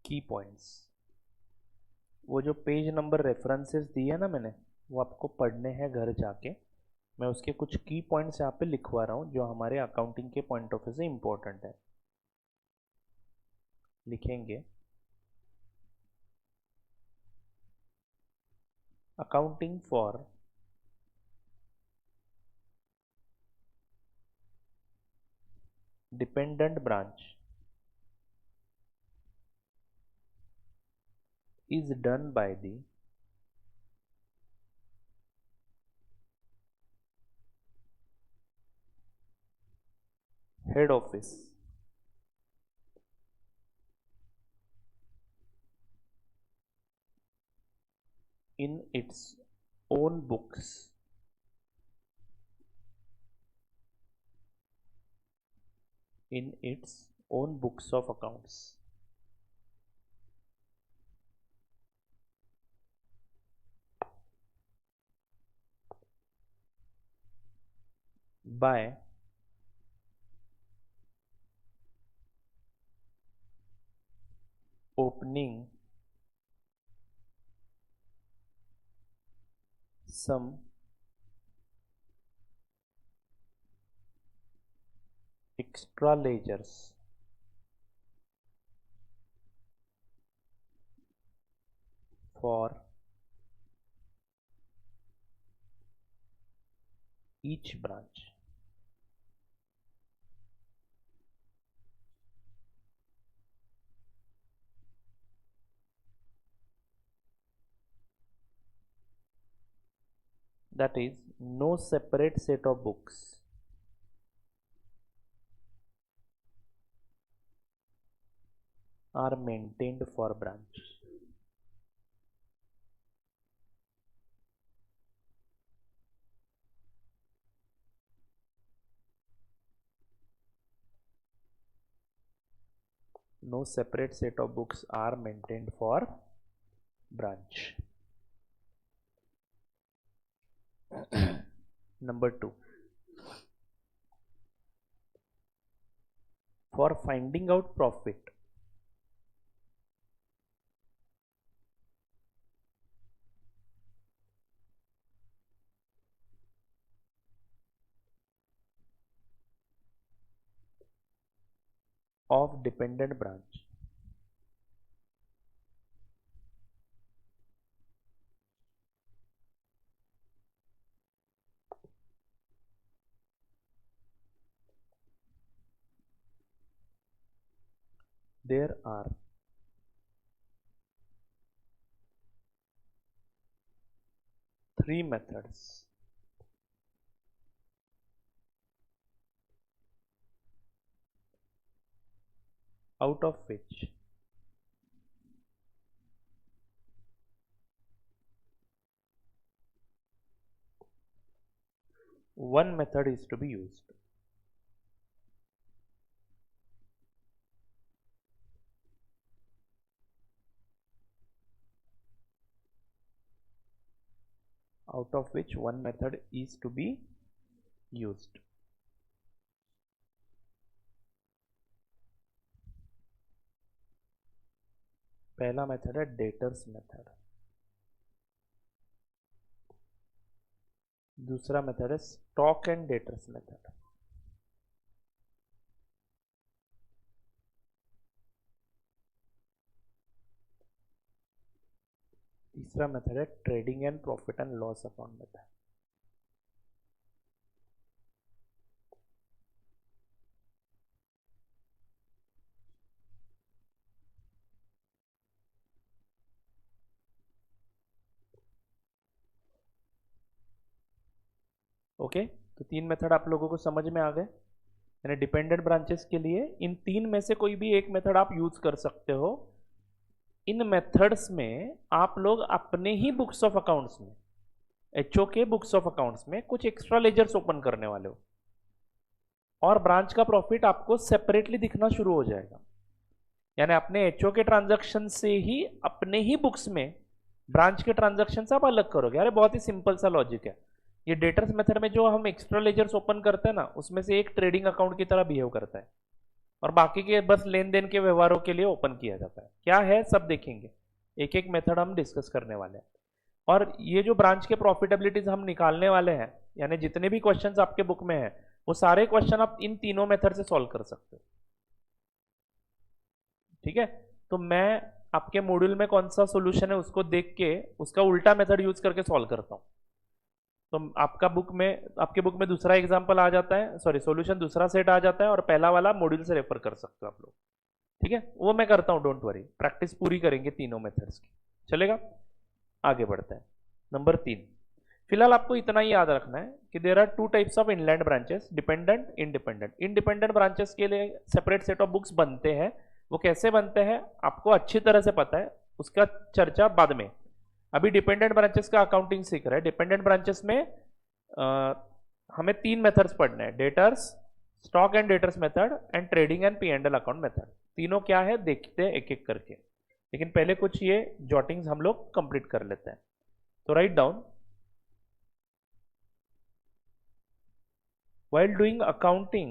की पॉइंट्स, वो जो पेज नंबर रेफरेंसेस दिए ना मैंने, वो आपको पढ़ने हैं घर जाके। मैं उसके कुछ की पॉइंट्स यहाँ पे लिखवा रहा हूँ जो हमारे अकाउंटिंग के पॉइंट ऑफ व्यू से इंपॉर्टेंट है। लिखेंगे accounting for dependent branch is done by the head office in its own books in its own books of accounts. By opening some extra ledgers for each branch. That is, no separate set of books are maintained for branch. No separate set of books are maintained for branch. Number 2, for finding out profit, of dependent branch, there are three methods. Out of which one method is to be used. Out of which one method is to be used. पहला method है debtors method, दूसरा method है stock and debtors method, तीसरा method है trading and profit and loss account method. Okay, तो तीन method आप लोगों को समझ में आ गए. यानी डिपेंडेंट ब्रांचेस के लिए इन तीन में से कोई भी एक मेथड आप यूज कर सकते हो. इन मेथड्स में आप लोग अपने ही बुक्स ऑफ अकाउंट्स में, एचओ के बुक्स ऑफ अकाउंट्स में कुछ एक्स्ट्रा लेजर्स ओपन करने वाले हो और ब्रांच का प्रॉफिट आपको सेपरेटली दिखना शुरू हो जाएगा. यानी अपने एचओ के ट्रांजैक्शन से ही अपने ही बुक्स में ब्रांच के ट्रांजैक्शन आप अलग करोगे. अरे बहुत ही सिंपल सा लॉजिक है. ये डेटर्स मेथड में जो हम एक्स्ट्रा लेजर्स ओपन करते हैं ना, उसमें से एक ट्रेडिंग अकाउंट की तरह बिहेव करता है और बाकी के बस लेन देन के व्यवहारों के लिए ओपन किया जाता है. क्या है सब देखेंगे, एक एक मेथड हम डिस्कस करने वाले हैं. और ये जो ब्रांच के प्रॉफिटेबिलिटीज हम निकालने वाले हैं, यानी जितने भी क्वेश्चंस आपके बुक में हैं, वो सारे क्वेश्चन आप इन तीनों मेथड से सॉल्व कर सकते हो. ठीक है, तो मैं आपके मॉड्यूल में कौन सा सोल्यूशन है उसको देख के उसका उल्टा मेथड यूज करके सॉल्व करता हूं. तो आपके बुक में दूसरा एग्जांपल आ जाता है, सॉरी सॉल्यूशन दूसरा सेट आ जाता है और पहला वाला मॉड्यूल से रेफर कर सकते हो आप लोग. ठीक है, वो मैं करता हूं, डोंट वरी, प्रैक्टिस पूरी करेंगे तीनों मेथड्स की. चलेगा, आगे बढ़ते हैं. नंबर 3, फिलहाल आपको इतना ही याद रखना है कि there are two types of inland branches, dependent, independent. Independent branches के लिए सेपरेट सेट ऑफ बुक्स बनते हैं. वो कैसे बनते हैं आपको अच्छी तरह से पता है, उसका चर्चा बाद में. अभी डिपेंडेंट ब्रांचेस का अकाउंटिंग सीख रहे हैं. डिपेंडेंट ब्रांचेस में हमें तीन मेथड्स पढ़ने हैं, debtors, stock and debtors method and trading and P&L account method, तीनों क्या है देखते हैं एक एक करके, लेकिन पहले कुछ ये जॉटिंग्स हम लोग कंप्लीट कर लेते हैं। तो write down, while doing accounting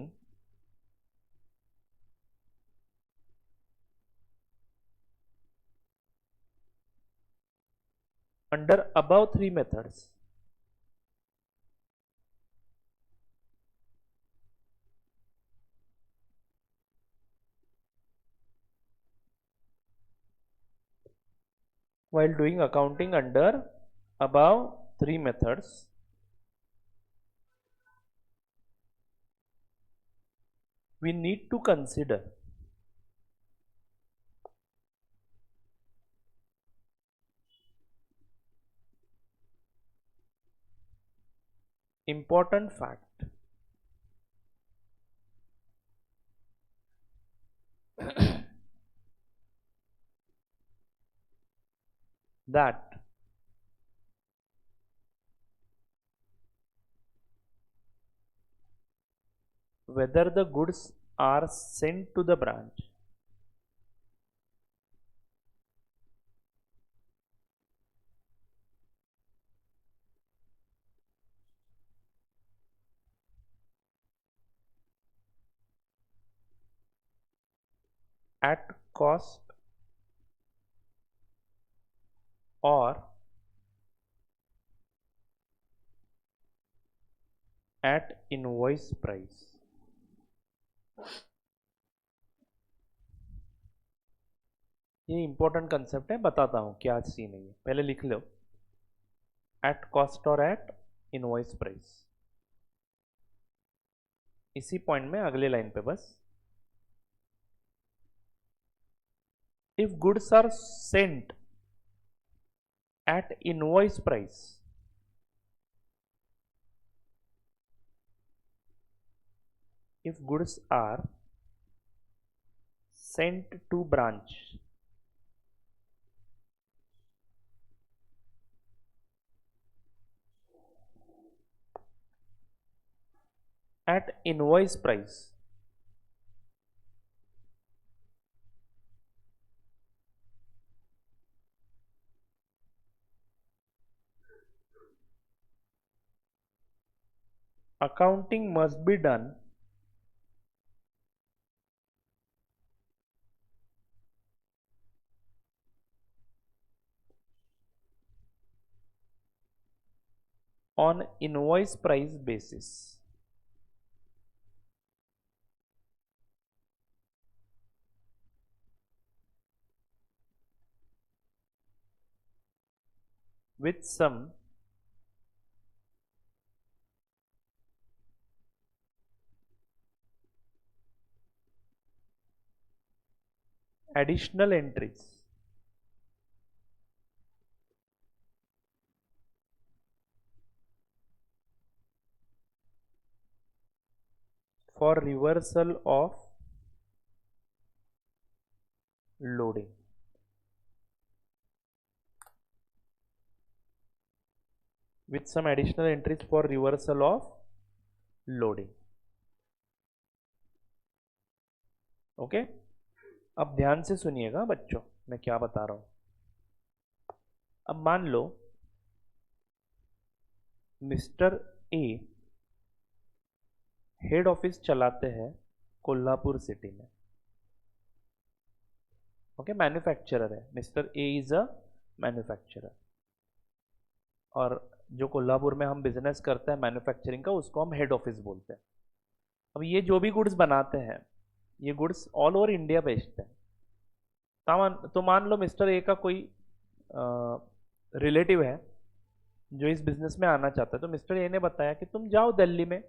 under above three methods, while doing accounting under above three methods, we need to consider important fact that whether the goods are sent to the branch at cost or at invoice price, ये important concept है, बताता हूं क्या scene है, ये पहले लिख लो, एट कॉस्ट और एट इनवॉइस प्राइस। इसी पॉइंट में अगले लाइन पे बस, if goods are sent at invoice price, if goods are sent to branch at invoice price, accounting must be done on invoice price basis, with some additional entries for reversal of loading, with some additional entries for reversal of loading। Okay, अब ध्यान से सुनिएगा बच्चों, मैं क्या बता रहा हूं। अब मान लो मिस्टर ए हेड ऑफिस चलाते हैं कोल्हापुर सिटी में, ओके, मैन्युफैक्चरर है, mister A is a manufacturer, और जो कोल्हापुर में हम बिजनेस करते हैं मैन्युफैक्चरिंग का, उसको हम हेड ऑफिस बोलते हैं। अब ये जो भी गुड्स बनाते हैं, ये गुड्स ऑल ओवर इंडिया बेचते हैं। तो मान लो मिस्टर ए का कोई रिलेटिव है जो इस बिजनेस में आना चाहता है, तो मिस्टर ए ने बताया कि तुम जाओ दिल्ली में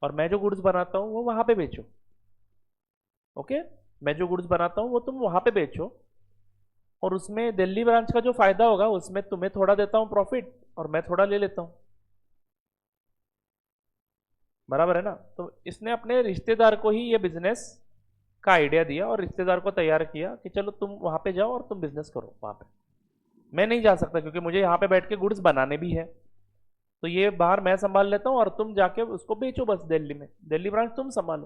और मैं जो गुड्स बनाता हूँ वो वहां पे बेचो। ओके, मैं जो गुड्स बनाता हूँ वो तुम वहां पे बेचो, और उसमें दिल्ली ब्रांच का जो फायदा होगा उसमें तुम्हें थोड़ा देता हूँ प्रॉफिट और मैं थोड़ा ले लेता हूँ, बराबर है ना। तो इसने अपने रिश्तेदार को ही ये बिजनेस का आइडिया दिया और रिश्तेदार को तैयार किया कि चलो तुम वहां पे जाओ और तुम बिजनेस करो वहां पे, मैं नहीं जा सकता क्योंकि मुझे यहाँ पे बैठ के गुड्स बनाने भी है। तो ये बाहर मैं संभाल लेता हूँ और तुम जाके उसको बेचो बस दिल्ली में, दिल्ली ब्रांच तुम संभालो।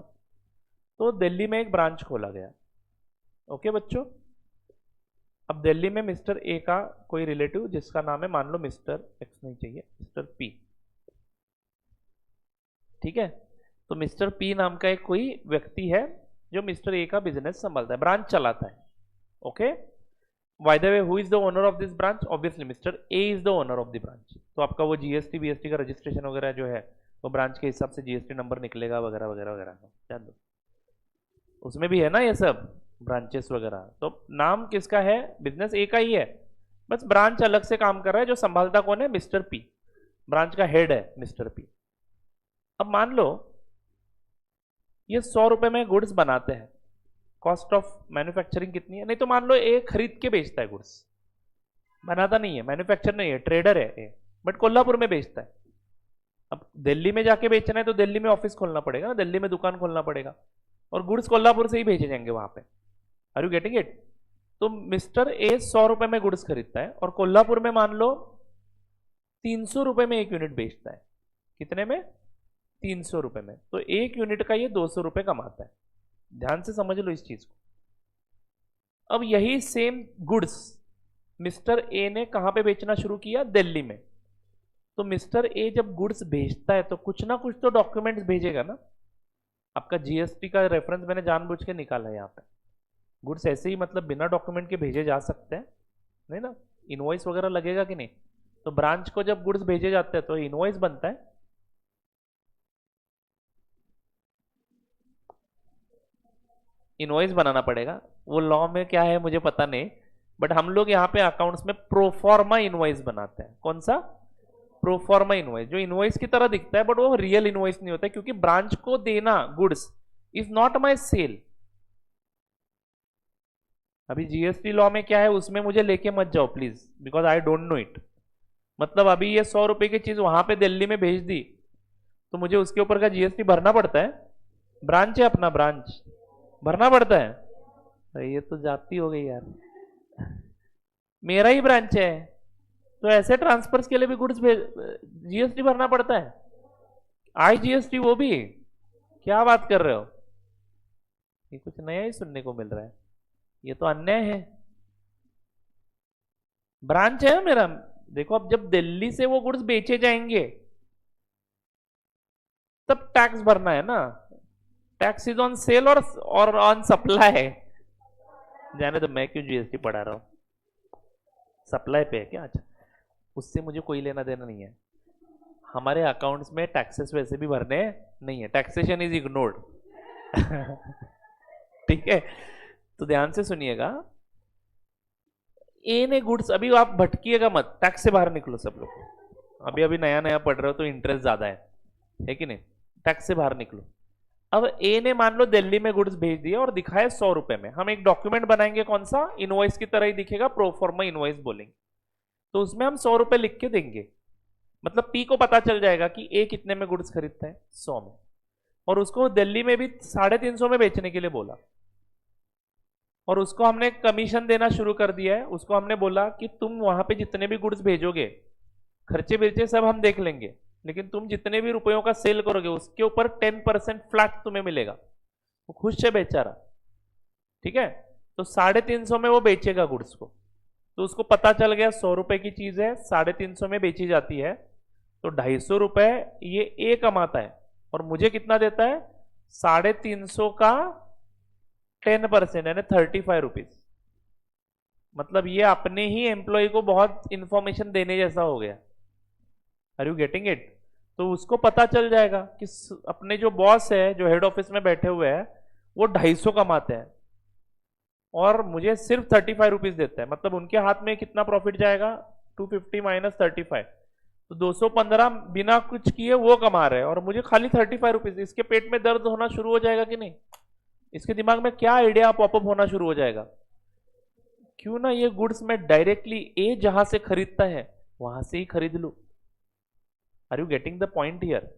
तो दिल्ली में एक ब्रांच खोला गया। ओके बच्चों, अब दिल्ली में मिस्टर ए का कोई रिलेटिव जिसका नाम है, मान लो मिस्टर एक्स नहीं चाहिए, मिस्टर पी, ठीक है। तो मिस्टर पी नाम का एक कोई व्यक्ति है जो मिस्टर ए का बिजनेस संभालता है, ब्रांच चलाता है। Okay, bye the way who is the owner of this branch? Obviously mister A is the owner of the branch. तो आपका वो जीएसटी बीएसटी का रजिस्ट्रेशन वगैरह जो है वो ब्रांच के हिसाब से जीएसटी नंबर निकलेगा वगैरह वगैरह वगैरह, जान दो उसमें भी है ना ये सब ब्रांचेस वगैरह। तो नाम किसका है? बिजनेस ए का ही है, बस ब्रांच अलग से काम कर रहा है। जो संभालता कौन है? मिस्टर पी, ब्रांच का हेड है मिस्टर पी। अब मान लो ये 100 रुपए में गुड्स बनाते हैं, कॉस्ट ऑफ मैन्युफैक्चरिंग कितनी है? नहीं तो मान लो ए खरीद के बेचता है गुड्स, बनाता नहीं है, मैन्युफैक्चर नहीं है, ट्रेडर है ए, बट कोल्हापुर में बेचता है। अब दिल्ली में जाके बेचना है तो दिल्ली में ऑफिस खोलना पड़ेगा ना, दिल्ली में दुकान खोलना पड़ेगा, और गुड्स कोल्हापुर से ही भेजे जाएंगे वहां पे। Are you getting it? तो मिस्टर ए 100 रुपए में गुड्स खरीदता है और कोल्हापुर में मान लो 300 रुपए में एक यूनिट बेचता है। कितने में? 300 रुपए में। तो एक यूनिट का ये 200 रुपए कमाता है। ध्यान से समझ लो इस चीज को। अब यही सेम गुड्स मिस्टर ए ने कहां पे बेचना शुरू किया? दिल्ली में। तो मिस्टर ए जब गुड्स भेजता है तो कुछ ना कुछ तो डॉक्यूमेंट्स भेजेगा ना। आपका जीएसटी का रेफरेंस मैंने जानबूझ के निकाला है यहाँ पे। गुड्स ऐसे ही मतलब बिना डॉक्यूमेंट के भेजे जा सकते हैं नहीं ना, इनवॉइस वगैरह लगेगा कि नहीं? तो ब्रांच को जब गुड्स भेजे जाते हैं तो इनवॉइस बनता है। इनवॉइस बनाना पड़ेगा, वो लॉ में क्या है मुझे पता नहीं, बट हम लोग यहाँ पे अकाउंट्स में प्रोफॉर्मा इनवॉइस बनाते हैं। कौन सा? प्रोफॉर्मा इनवॉइस, जो इनवॉइस की तरह दिखता है बट वो रियल इनवॉइस नहीं होता, क्योंकि ब्रांच को देना goods is not my sale. अभी जीएसटी लॉ में क्या है उसमें मुझे लेके मत जाओ please, because I don't know it. मतलब अभी ये 100 रुपए की चीज वहां पे दिल्ली में भेज दी तो मुझे उसके ऊपर का जीएसटी भरना पड़ता है? ब्रांच है अपना, ब्रांच भरना पड़ता है। अरे ये तो जाती हो गई यार, मेरा ही ब्रांच है तो ऐसे ट्रांसफर्स के लिए भी गुड्स जीएसटी भरना पड़ता है? आई जीएसटी वो भी? क्या बात कर रहे हो, ये कुछ नया ही सुनने को मिल रहा है, ये तो अन्याय है। ब्रांच है मेरा। देखो अब जब दिल्ली से वो गुड्स बेचे जाएंगे तब टैक्स भरना है ना। टैक्स इज ऑन सेल और ऑन सप्लाई। जाने तो मैं क्यों जीएसटी पढ़ा रहा हूं, सप्लाई पे है क्या? अच्छा, उससे मुझे कोई लेना देना नहीं है। हमारे अकाउंट्स में टैक्सेस वैसे भी भरने नहीं है, टैक्सेशन इज इग्नोर्ड। ठीक है, तो ध्यान से सुनिएगा। ए ने गुड्स, अभी आप भटकिएगा मत, टैक्स से बाहर निकलो सब लोग। अभी अभी नया नया पढ़ रहे हो तो इंटरेस्ट ज्यादा है कि नहीं? टैक्स से बाहर निकलो। अब ए ने मान लो दिल्ली में गुड्स भेज दिया और दिखाए 100 रुपए में। हम एक डॉक्यूमेंट बनाएंगे, कौन सा? इनवॉइस की तरह ही दिखेगा, प्रोफॉर्मा इनवॉइस बोलेंगे। तो उसमें हम 100 रुपए लिख के देंगे, मतलब पी को पता चल जाएगा कि ए कितने में गुड्स खरीदता है? 100 में। और उसको दिल्ली में भी 350 में बेचने के लिए बोला, और उसको हमने कमीशन देना शुरू कर दिया है। उसको हमने बोला कि तुम वहां पे जितने भी गुड्स भेजोगे, खर्चे बिर्चे सब हम देख लेंगे, लेकिन तुम जितने भी रुपयों का सेल करोगे उसके ऊपर 10% फ्लैट तुम्हें मिलेगा। वो खुश है बेचारा, ठीक है। तो 350 में वो बेचेगा गुड्स को। तो उसको पता चल गया 100 रुपए की चीज है, 350 में बेची जाती है, तो 250 रुपए ये ए कमाता है और मुझे कितना देता है? 350 का 10% यानी 35 रुपीज। मतलब ये अपने ही एम्प्लॉय को बहुत इंफॉर्मेशन देने जैसा हो गया। Are you getting it? तो उसको पता चल जाएगा कि अपने जो बॉस है, जो हेड ऑफिस में बैठे हुए हैं, वो 250 कमाते हैं और मुझे सिर्फ 35 रुपीज देता है। मतलब उनके हाथ में कितना प्रॉफिट जाएगा? 250 माइनस 35, तो 215 बिना कुछ किए वो कमा रहे हैं और मुझे खाली 35 रुपीज। इसके पेट में दर्द होना शुरू हो जाएगा कि नहीं? इसके दिमाग में क्या आइडिया पॉपअप होना शुरू हो जाएगा? क्यों ना ये गुड्स में डायरेक्टली ए जहां से खरीदता है वहां से ही खरीद लूं। Are you getting the point here?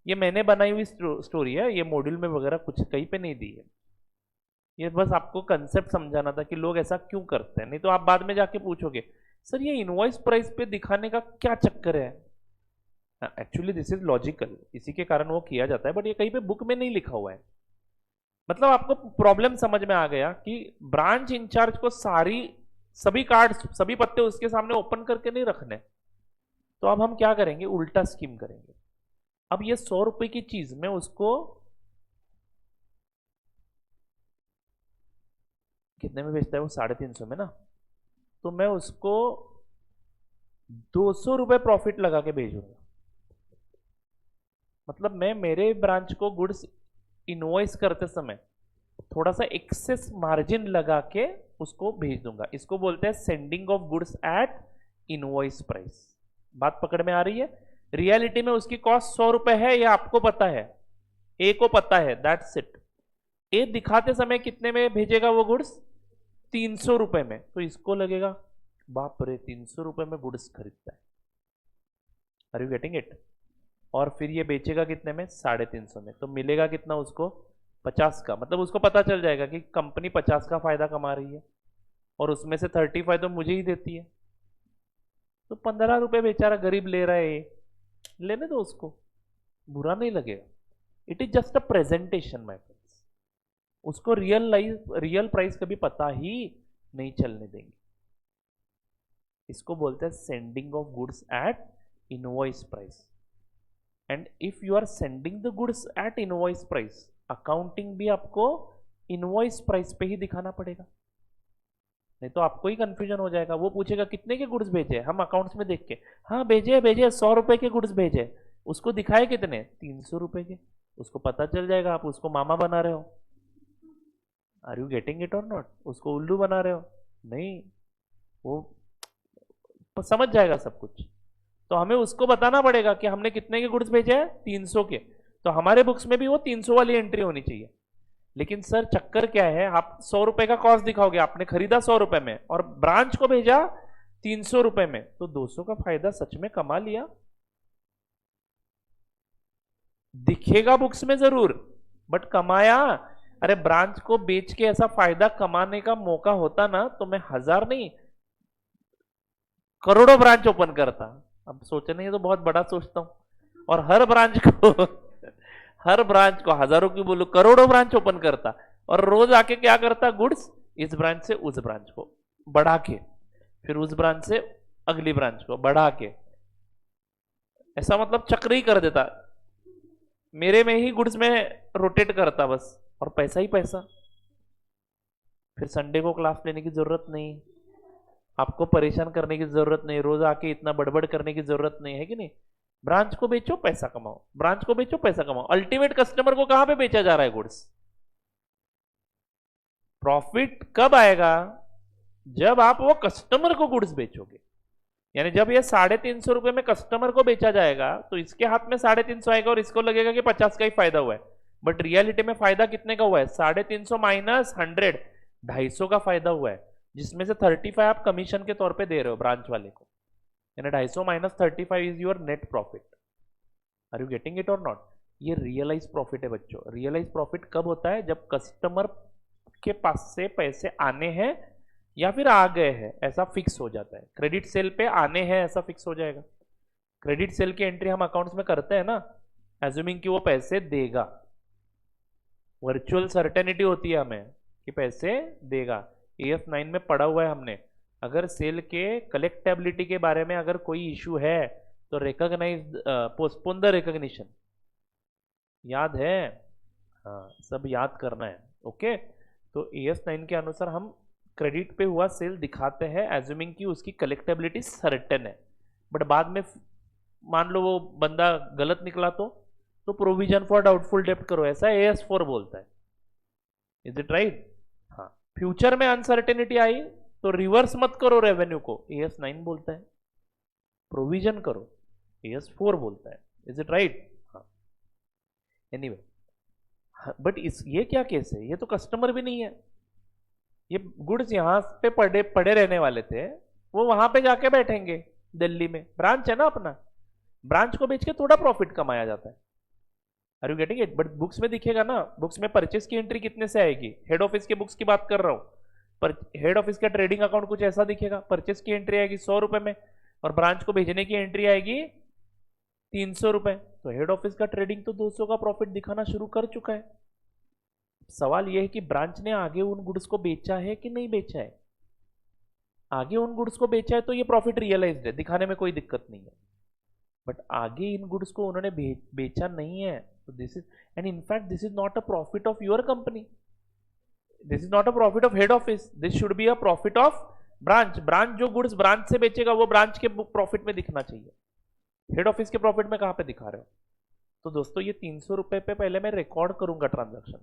ये मैंने बनाई हुई स्टोरी है, ये मॉड्यूल में वगैरह कुछ कहीं पे नहीं दी है। ये बस आपको कंसेप्ट समझाना था कि लोग ऐसा क्यों करते हैं। नहीं तो आप बाद में जाके पूछोगे सर ये इनवॉइस प्राइस पे दिखाने का क्या चक्कर है? एक्चुअली दिस इज लॉजिकल, इसी के कारण वो किया जाता है, बट ये कहीं पे बुक में नहीं लिखा हुआ है। मतलब आपको प्रॉब्लम समझ में आ गया कि ब्रांच इंचार्ज को सभी कार्ड सभी पत्ते उसके सामने ओपन करके नहीं रखने। तो अब हम क्या करेंगे, उल्टा स्कीम करेंगे। अब ये 100 रुपए की चीज में उसको कितने में बेचता है वो, 350 में ना, तो मैं उसको 200 रुपए प्रॉफिट लगा के भेजूंगा। मतलब मैं मेरे ब्रांच को गुड्स इनवॉइस करते समय थोड़ा सा एक्सेस मार्जिन लगा के उसको भेज दूंगा। इसको बोलते हैं sending of goods at invoice price. बात पकड़ में आ रही है? रियलिटी में उसकी कॉस्ट 100 रुपए है, या आपको पता है, ए को पता है, दैट्स इट। ए दिखाते समय कितने में भेजेगा वो गुड्स, 300 रुपए में। तो इसको लगेगा बाप रे 300 रुपए में गुड्स खरीदता है। Are you getting it? और फिर ये बेचेगा कितने में, 350 में। तो मिलेगा कितना उसको, 50 का। मतलब उसको पता चल जाएगा कि कंपनी 50 का फायदा कमा रही है और उसमें से 35 तो मुझे ही देती है। तो 15 रुपए बेचारा गरीब ले रहा है, लेने दो उसको, बुरा नहीं लगेगा। It is just a presentation my friends. उसको रियल प्राइस कभी पता ही नहीं चलने देंगे। इसको बोलते हैं sending of goods at invoice price. And if you are sending the goods at invoice price, accounting भी आपको इनवॉइस प्राइस पे ही दिखाना पड़ेगा, नहीं तो आपको ही कंफ्यूजन हो जाएगा। वो पूछेगा कितने के गुड्स भेजे, हम अकाउंट्स में देख के हाँ भेजे 100 रुपए के गुड्स भेजे, उसको दिखाए कितने, 300 रुपए के। उसको पता चल जाएगा आप उसको मामा बना रहे हो। आर यू गेटिंग इट और नॉट? उसको उल्लू बना रहे हो? नहीं, वो समझ जाएगा सब कुछ। तो हमें उसको बताना पड़ेगा कि हमने कितने के गुड्स भेजे हैं, 300 के। तो हमारे बुक्स में भी वो 300 वाली एंट्री होनी चाहिए। लेकिन सर चक्कर क्या है, आप 100 रुपए का कॉस्ट दिखाओगे, आपने खरीदा 100 रुपए में और ब्रांच को भेजा 300 रुपए में, तो 200 का फायदा सच में कमा लिया। दिखेगा बुक्स में जरूर, बट कमाया। अरे ब्रांच को बेच के ऐसा फायदा कमाने का मौका होता ना, तो मैं 1000 नहीं करोड़ों ब्रांच ओपन करता। अब सोचने तो बहुत बड़ा सोचता हूं, और हर ब्रांच को हर ब्रांच को हजारों की बोलूं, करोड़ों ब्रांच ओपन करता, और रोज आके क्या करता, गुड्स इस ब्रांच से उस ब्रांच को बढ़ा के, फिर उस ब्रांच से अगली ब्रांच को बढ़ा के, ऐसा मतलब चक्र ही कर देता। मेरे में ही गुड्स में रोटेट करता बस, और पैसा ही पैसा। फिर संडे को क्लास लेने की जरूरत नहीं, आपको परेशान करने की जरूरत नहीं, रोज आके इतना बड़बड़ करने की जरूरत नहीं है कि नहीं। ब्रांच को बेचो पैसा कमाओ, ब्रांच को बेचो पैसा कमाओ। अल्टीमेट कस्टमर को कहां पे बेचा जा रहा है गुड्स? प्रॉफिट कब आएगा, जब आप वो कस्टमर को गुड्स बेचोगे। यानी जब ये 350 रुपए में कस्टमर को बेचा जाएगा, तो इसके हाथ में 350 आएगा और इसको लगेगा कि 50 का ही फायदा हुआ है। बट रियलिटी में फायदा कितने का हुआ है, 350 माइनस 100, 250 का फायदा हुआ है, जिसमें से 35 आप कमीशन के तौर पे दे रहे हो ब्रांच वाले को। यानी 250 minus 35 is your net profit. Are you getting it और नॉट? ये रियलाइज प्रॉफिट है बच्चों। रियलाइज प्रॉफिट कब होता है, जब कस्टमर के पास से पैसे आने हैं या फिर आ गए हैं, ऐसा फिक्स हो जाता है। क्रेडिट सेल पे आने हैं ऐसा फिक्स हो जाएगा। क्रेडिट सेल की एंट्री हम अकाउंट्स में करते हैं ना, एज्यूमिंग कि वो पैसे देगा। वर्चुअल सर्टेनिटी होती है हमें कि पैसे देगा। AS 9 में पढ़ा हुआ है हमने, अगर सेल के कलेक्टेबिलिटी के बारे में अगर कोई इशू है तो रिकॉग्नाइज पोस्टपोन द रिकॉग्निशन। याद है? हाँ, सब याद करना है। ओके, तो AS 9 के अनुसार हम क्रेडिट पे हुआ सेल दिखाते हैं, एज्यूमिंग कि उसकी कलेक्टेबिलिटी सर्टेन है। बट बाद में मान लो वो बंदा गलत निकला, तो प्रोविजन फॉर डाउटफुल डेप्ट करो, ऐसा AS 4 बोलता है। Is it right? हाँ। फ्यूचर में अनसर्टेनिटी आई तो रिवर्स मत करो रेवेन्यू को, AS 9 बोलता है। प्रोविजन करो, AS 4 बोलता है। Is it right? हाँ। एनीवे, बट ये क्या केस है, ये तो कस्टमर भी नहीं है। ये गुड्स यहां पे पड़े रहने वाले थे, वो वहां पे जाके बैठेंगे दिल्ली में, ब्रांच है ना अपना, ब्रांच को बेच के थोड़ा प्रॉफिट कमाया जाता है। Are you getting it? But books में दिखेगा ना, बुक्स में परचेस की एंट्री कितने से आएगी, हेड ऑफिस के बुक्स की बात कर रहा हूं। पर हेड ऑफिस का ट्रेडिंग अकाउंट कुछ ऐसा दिखेगा, परचेस की एंट्री आएगी 100 रुपए में और ब्रांच को भेजने की एंट्री आएगी 300 रुपए, तो हेड ऑफिस का ट्रेडिंग तो 200 का प्रॉफिट दिखाना शुरू कर चुका है। सवाल यह है कि ब्रांच ने आगे उन गुड्स को बेचा है कि नहीं बेचा है। आगे उन गुड्स को बेचा है तो ये प्रॉफिट रियलाइज्ड है, दिखाने में कोई दिक्कत नहीं है। बट आगे इन गुड्स को उन्होंने बेचा नहीं है, तो this is and in fact this is not a profit of your company, this is not a profit of head office, this should be a profit of branch. Branch जो गुड्स ब्रांच से बेचेगा वो ब्रांच के profit में दिखना चाहिए, head office के profit में कहां पे दिखा रहे हो। तो दोस्तों ये 300 रुपए पे पहले मैं रिकॉर्ड करूंगा ट्रांजैक्शन,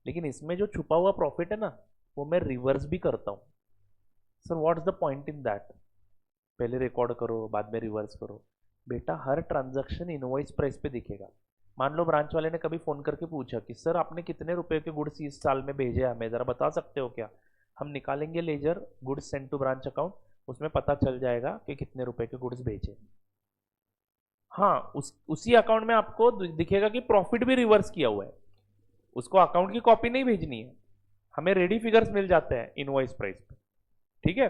लेकिन इसमें जो छुपा हुआ प्रॉफिट है ना वो मैं रिवर्स भी करता हूं। Sir what's the point in that, पहले रिकॉर्ड करो बाद में रिवर्स करो। बेटा हर ट्रांजैक्शन इनवॉइस प्राइस पे दिखेगा। मान लो ब्रांच वाले ने कभी फोन करके पूछा कि सर आपने कितने रुपए के गुड्स इस साल में भेजे, हमें जरा बता सकते हो क्या। हम निकालेंगे ledger goods send to branch account, उसमें पता चल जाएगा कि कितने रुपए के गुड्स भेजे। हाँ उसी अकाउंट में आपको दिखेगा कि प्रॉफिट भी रिवर्स किया हुआ है, उसको अकाउंट की कॉपी नहीं भेजनी है, हमें रेडी फिगर्स मिल जाते हैं इनवॉइस प्राइस पे। ठीक है,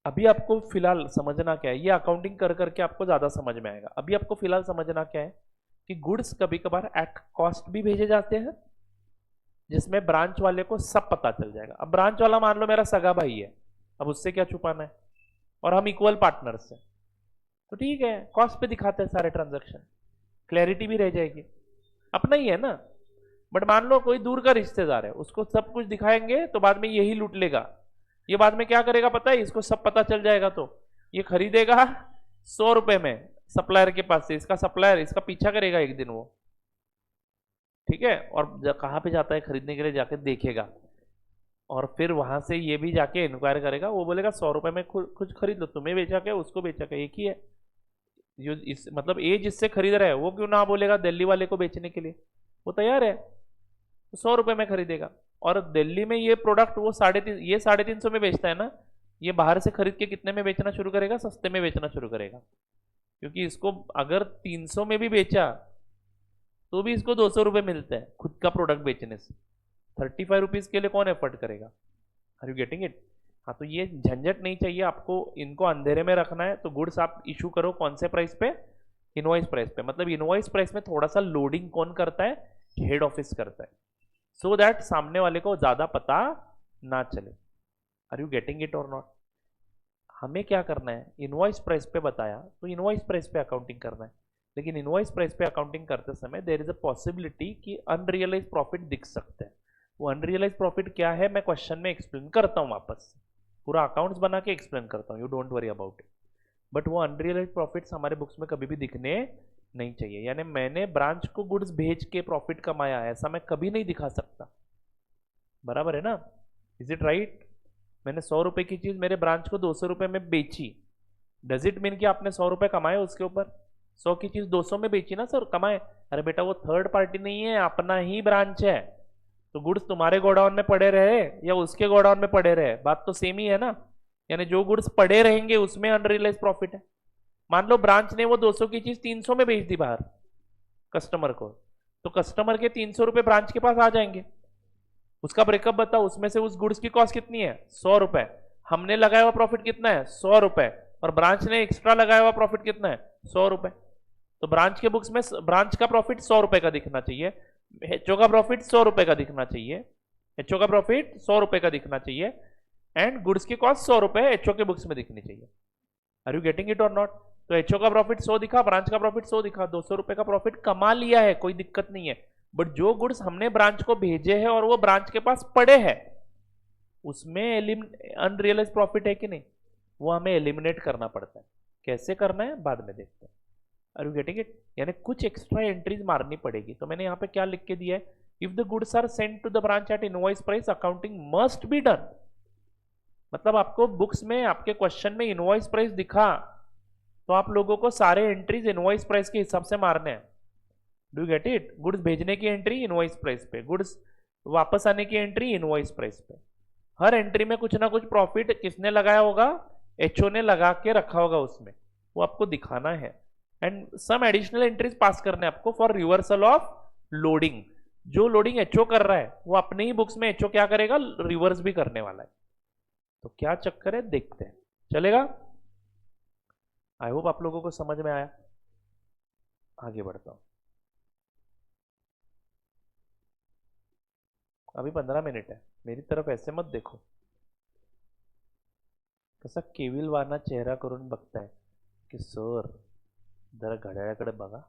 अभी आपको फिलहाल समझना क्या है, ये अकाउंटिंग कर करके आपको ज्यादा समझ में आएगा। अभी आपको फिलहाल समझना क्या है कि गुड्स कभी कभार एट कॉस्ट भी भेजे जाते हैं, जिसमें ब्रांच वाले को सब पता चल जाएगा। अब ब्रांच वाला मान लो मेरा सगा भाई है, अब उससे क्या छुपाना है, और हम इक्वल पार्टनर्स हैं, तो ठीक है कॉस्ट पे दिखाते हैं सारे ट्रांजैक्शन, क्लैरिटी भी रह जाएगी, अपना ही है ना। बट मान लो कोई दूर का रिश्तेदार है, उसको सब कुछ दिखाएंगे तो बाद में यही लूट लेगा। ये बाद में क्या करेगा पता है, इसको सब पता चल जाएगा तो ये खरीदेगा 100 रुपए में सप्लायर के पास से, इसका सप्लायर इसका पीछा करेगा एक दिन वो, ठीक है, और कहाँ पे जाता है खरीदने के लिए जाके देखेगा, और फिर वहां से ये भी जाके इंक्वायर करेगा, वो बोलेगा 100 रुपए में कुछ खरीद लो, तुम्हें बेचा क्या उसको बेचा क्या एक ही है। जो इस मतलब ए जिससे खरीद रहा है वो क्यों ना बोलेगा दिल्ली वाले को बेचने के लिए, वो तैयार है, 100 रुपए में खरीदेगा। और दिल्ली में ये प्रोडक्ट वो 350 में बेचता है ना, ये बाहर से खरीद के कितने में बेचना शुरू करेगा, सस्ते में बेचना शुरू करेगा, क्योंकि इसको अगर 300 में भी बेचा तो भी इसको 200 रुपए मिलता है खुद का प्रोडक्ट बेचने से। 35 रुपीज के लिए कौन एफर्ट करेगा। Are you getting it. हाँ तो ये झंझट नहीं चाहिए आपको, इनको अंधेरे में रखना है तो गुड्स आप इशू करो कौन से प्राइस पे, इनवॉइस प्राइस पे। मतलब इनवॉइस प्राइस में थोड़ा सा लोडिंग कौन करता है, हेड ऑफिस करता है, सो दैट सामने वाले को ज्यादा पता ना चले। आर यू गेटिंग इट और नॉट। हमें क्या करना है, इनवॉइस प्राइस पे बताया तो इनवॉइस प्राइस पे अकाउंटिंग करना है, लेकिन इनवॉइस प्राइस पे अकाउंटिंग करते समय देयर इज अ पॉसिबिलिटी कि अनरियलाइज प्रॉफिट दिख सकते हैं। वो अनरियलाइज प्रॉफिट क्या है मैं क्वेश्चन में एक्सप्लेन करता हूं, वापस पूरा अकाउंट्स बना के एक्सप्लेन करता हूं, you don't worry about it. But वो अनरियलाइज प्रॉफिट्स हमारे बुक्स में कभी भी दिखने नहीं चाहिए, यानी मैंने ब्रांच को गुड्स भेज के प्रॉफिट कमाया ऐसा मैं कभी नहीं दिखा सकता, बराबर है ना। Is it right. मैंने 100 रुपए की चीज मेरे ब्रांच को 200 रुपए में बेची, डज इट मीन कि आपने 100 रुपए कमाए उसके ऊपर, 100 की चीज 200 में बेची ना सर, कमाए। अरे बेटा वो थर्ड पार्टी नहीं है, अपना ही ब्रांच है, तो गुड्स तुम्हारे गोडाउन में पड़े रहे या उसके गोडाउन में पड़े रहे, बात तो सेम ही है ना। यानी जो गुड्स पड़े रहेंगे उसमें अनरियलाइज प्रॉफिट है। मान लो ब्रांच ने वो 200 की चीज 300 में बेच दी बाहर कस्टमर को, तो कस्टमर के 300 रुपए ब्रांच के पास आ जाएंगे। उसका ब्रेकअप बताओ, उसमें से उस गुड्स की कॉस्ट कितनी है 100 रुपए, हमने लगाया हुआ प्रॉफिट कितना है 100 रुपए, और ब्रांच ने एक्स्ट्रा लगाया हुआ प्रॉफिट कितना है 100 रुपए। तो ब्रांच के बुक्स में ब्रांच का प्रॉफिट 100 रुपए का दिखना चाहिए, एचओ का प्रॉफिट 100 रुपए का दिखना चाहिए, एचओ का प्रॉफिट 100 रुपए का दिखना चाहिए, एंड गुड्स की कॉस्ट 100 रुपए एचओ के बुक्स में दिखनी चाहिए। आर यू गेटिंग इट और नॉट। तो एचओ का प्रॉफिट 100 दिखा, ब्रांच का प्रॉफिट 100 दिखा, 200 रुपए का प्रॉफिट कमा लिया है, कोई दिक्कत नहीं है। बट जो गुड्स हमने ब्रांच को भेजे हैं और वो ब्रांच के पास पड़े हैं उसमें अनरियलाइज प्रॉफिट है कि नहीं, वो हमें एलिमिनेट करना पड़ता है। कैसे करना है बाद में देखते हैं। Are you getting it. यानी कुछ एक्स्ट्रा एंट्रीज मारनी पड़ेगी। तो मैंने यहां पे क्या लिख के दिया है, if the goods are sent to the branch at invoice price accounting must be done. मतलब आपको बुक्स में आपके क्वेश्चन में इनवॉइस प्राइस दिखा तो आप लोगों को सारे एंट्रीज इनवॉइस प्राइस के हिसाब से मारने हैं। Do you get it. Goods भेजने की एंट्री इनवॉइस प्राइस पे, गुड्स वापस आने की एंट्री इनवॉइस प्राइस पे। हर एंट्री में कुछ ना कुछ प्रॉफिट किसने लगाया होगा, एचओ ने लगा के रखा होगा उसमें, वो आपको दिखाना है। And some additional entries pass करने आपको फॉर रिवर्सल ऑफ लोडिंग। जो लोडिंग एचओ कर रहा है वो अपने ही बुक्स में एचओ क्या करेगा, रिवर्स भी करने वाला है। तो क्या चक्कर है देखते हैं, चलेगा। आई होप आप लोगों को समझ में आया। आगे बढ़ता हूँ। अभी 15 मिनिट है, मेरी तरफ ऐसे मत देखो। कसा केविलवाना चेहरा करून बघताय की सर जरा घड्याळाकडे बघा।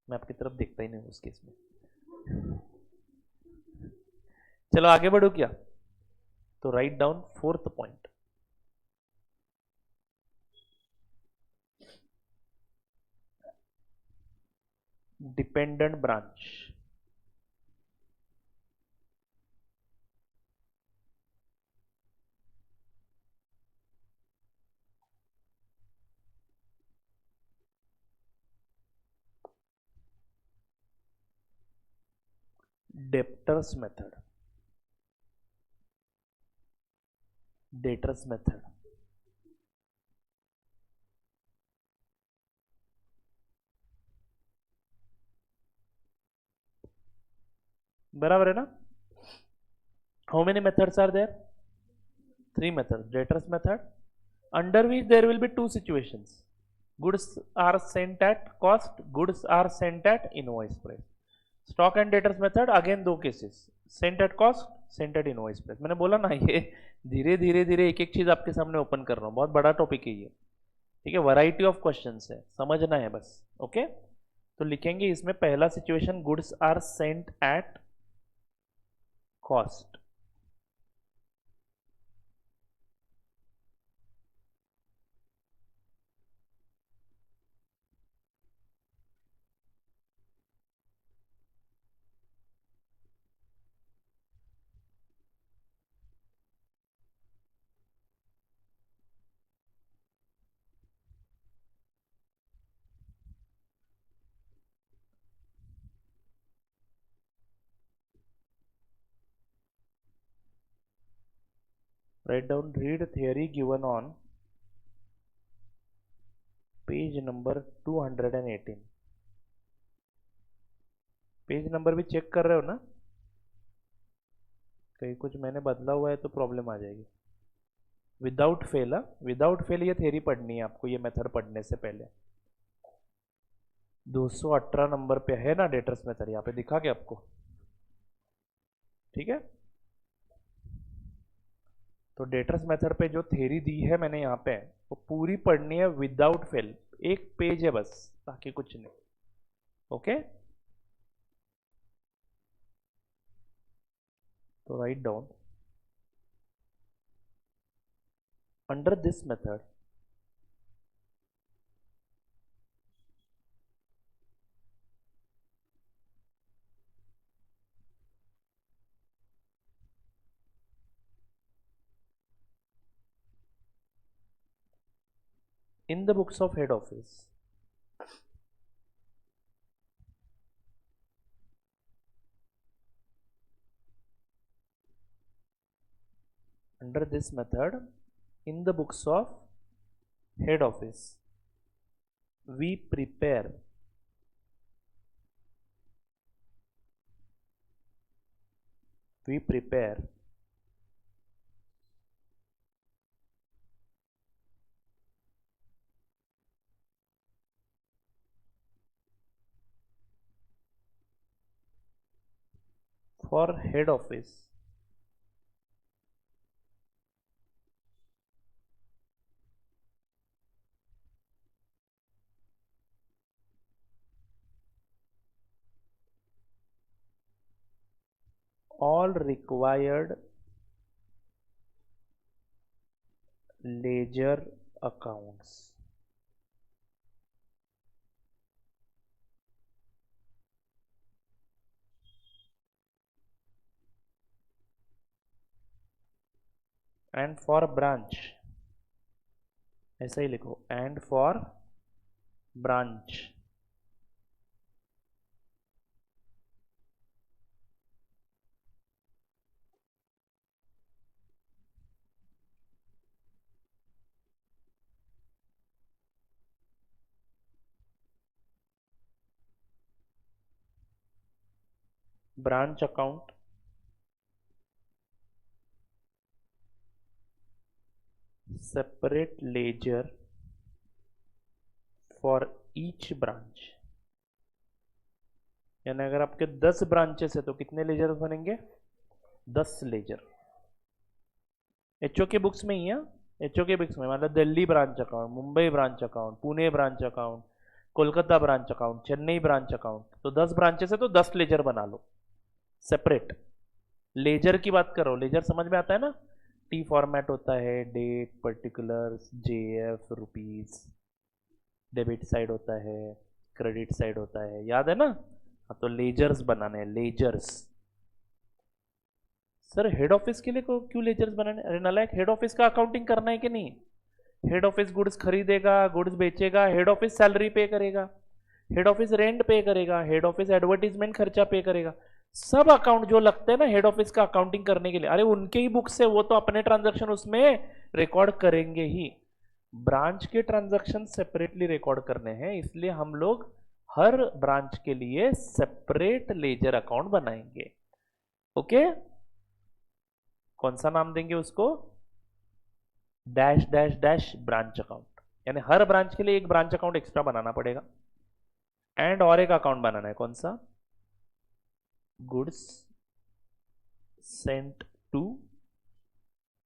मैं आपकी तरफ देखता ही नहीं उस केस में। चलो आगे बढ़ो क्या? तो write down fourth point. Dependent branch. Debtors method. Debtors method. बराबर है ना? How many methods are there? Three methods. Debtors method, under which there will be two situations. Goods are sent at cost, goods are sent at invoice price. Stock and debtors method, again दो cases, sent at cost, sent at invoice price. मैंने बोला ना ये धीरे धीरे धीरे एक एक चीज आपके सामने ओपन कर रहा हूँ, बहुत बड़ा टॉपिक है ये। ठीक है, वैरायटी ऑफ क्वेश्चंस है, समझना है बस। ओके, तो लिखेंगे इसमें पहला situation, goods are sent at cost. Write down, read theory given on page number 218। Page number भी चेक कर रहे हो ना? कहीं कुछ मैंने बदला हुआ है तो प्रॉब्लम आ जाएगी। विदाउट फेल, विदाउट फेल ये थ्योरी पढ़नी है आपको, ये मेथड पढ़ने से पहले। 218 नंबर पे है ना डेटर्स मेथड, यहाँ पे दिखा के आपको। ठीक है, तो डेटर्स मेथड पे जो थ्योरी दी है मैंने यहाँ पे, वो पूरी पढ़नी है विदाउट फेल। एक पेज है बस, बाकी कुछ नहीं। ओके, तो write down, under this method in the books of head office, under this method in the books of head office we prepare for head office all required ledger accounts and for branch, ऐसा ही लिखो, and for branch branch account separate ledger for each branch, यानी अगर आपके 10 branches है तो कितने laser बनेंगे? 10 laser. HO के बुक्स में ही है, एचओ के बुक्स में मतलब Delhi branch account, Mumbai branch account, Pune branch account, Kolkata branch account, Chennai branch account, तो 10 ब्रांचेस है तो 10 लेजर बना लो सेपरेट। लेजर की बात कर रहा हूँ, लेजर समझ में आता है ना? टी फॉर्मेट होता है, date, particulars, JF, rupees, debit side होता है, क्रेडिट साइड होता है, याद है ना? हाँ, तो लेजर्स बनाने हैं, लेजर्स। सर हेड ऑफिस के लिए क्यों लेजर्स बनाने? अरे नालायक, हेड ऑफिस का अकाउंटिंग करना है कि नहीं? हेड ऑफिस गुड्स खरीदेगा, गुड्स बेचेगा, हेड ऑफिस सैलरी पे करेगा, हेड ऑफिस रेंट पे करेगा, हेड ऑफिस एडवर्टीजमेंट खर्चा पे करेगा, सब अकाउंट जो लगते हैं ना हेड ऑफिस का अकाउंटिंग करने के लिए, अरे उनके ही बुक से, वो तो अपने ट्रांजैक्शन उसमें रिकॉर्ड करेंगे ही। ब्रांच के ट्रांजैक्शन सेपरेटली रिकॉर्ड करने हैं, इसलिए हम लोग हर ब्रांच के लिए सेपरेट लेजर अकाउंट बनाएंगे। ओके, कौन सा नाम देंगे उसको? Dash dash dash branch account, यानी हर ब्रांच के लिए एक ब्रांच अकाउंट एक्स्ट्रा बनाना पड़ेगा। एंड और एक अकाउंट बनाना है, कौन सा? Goods sent to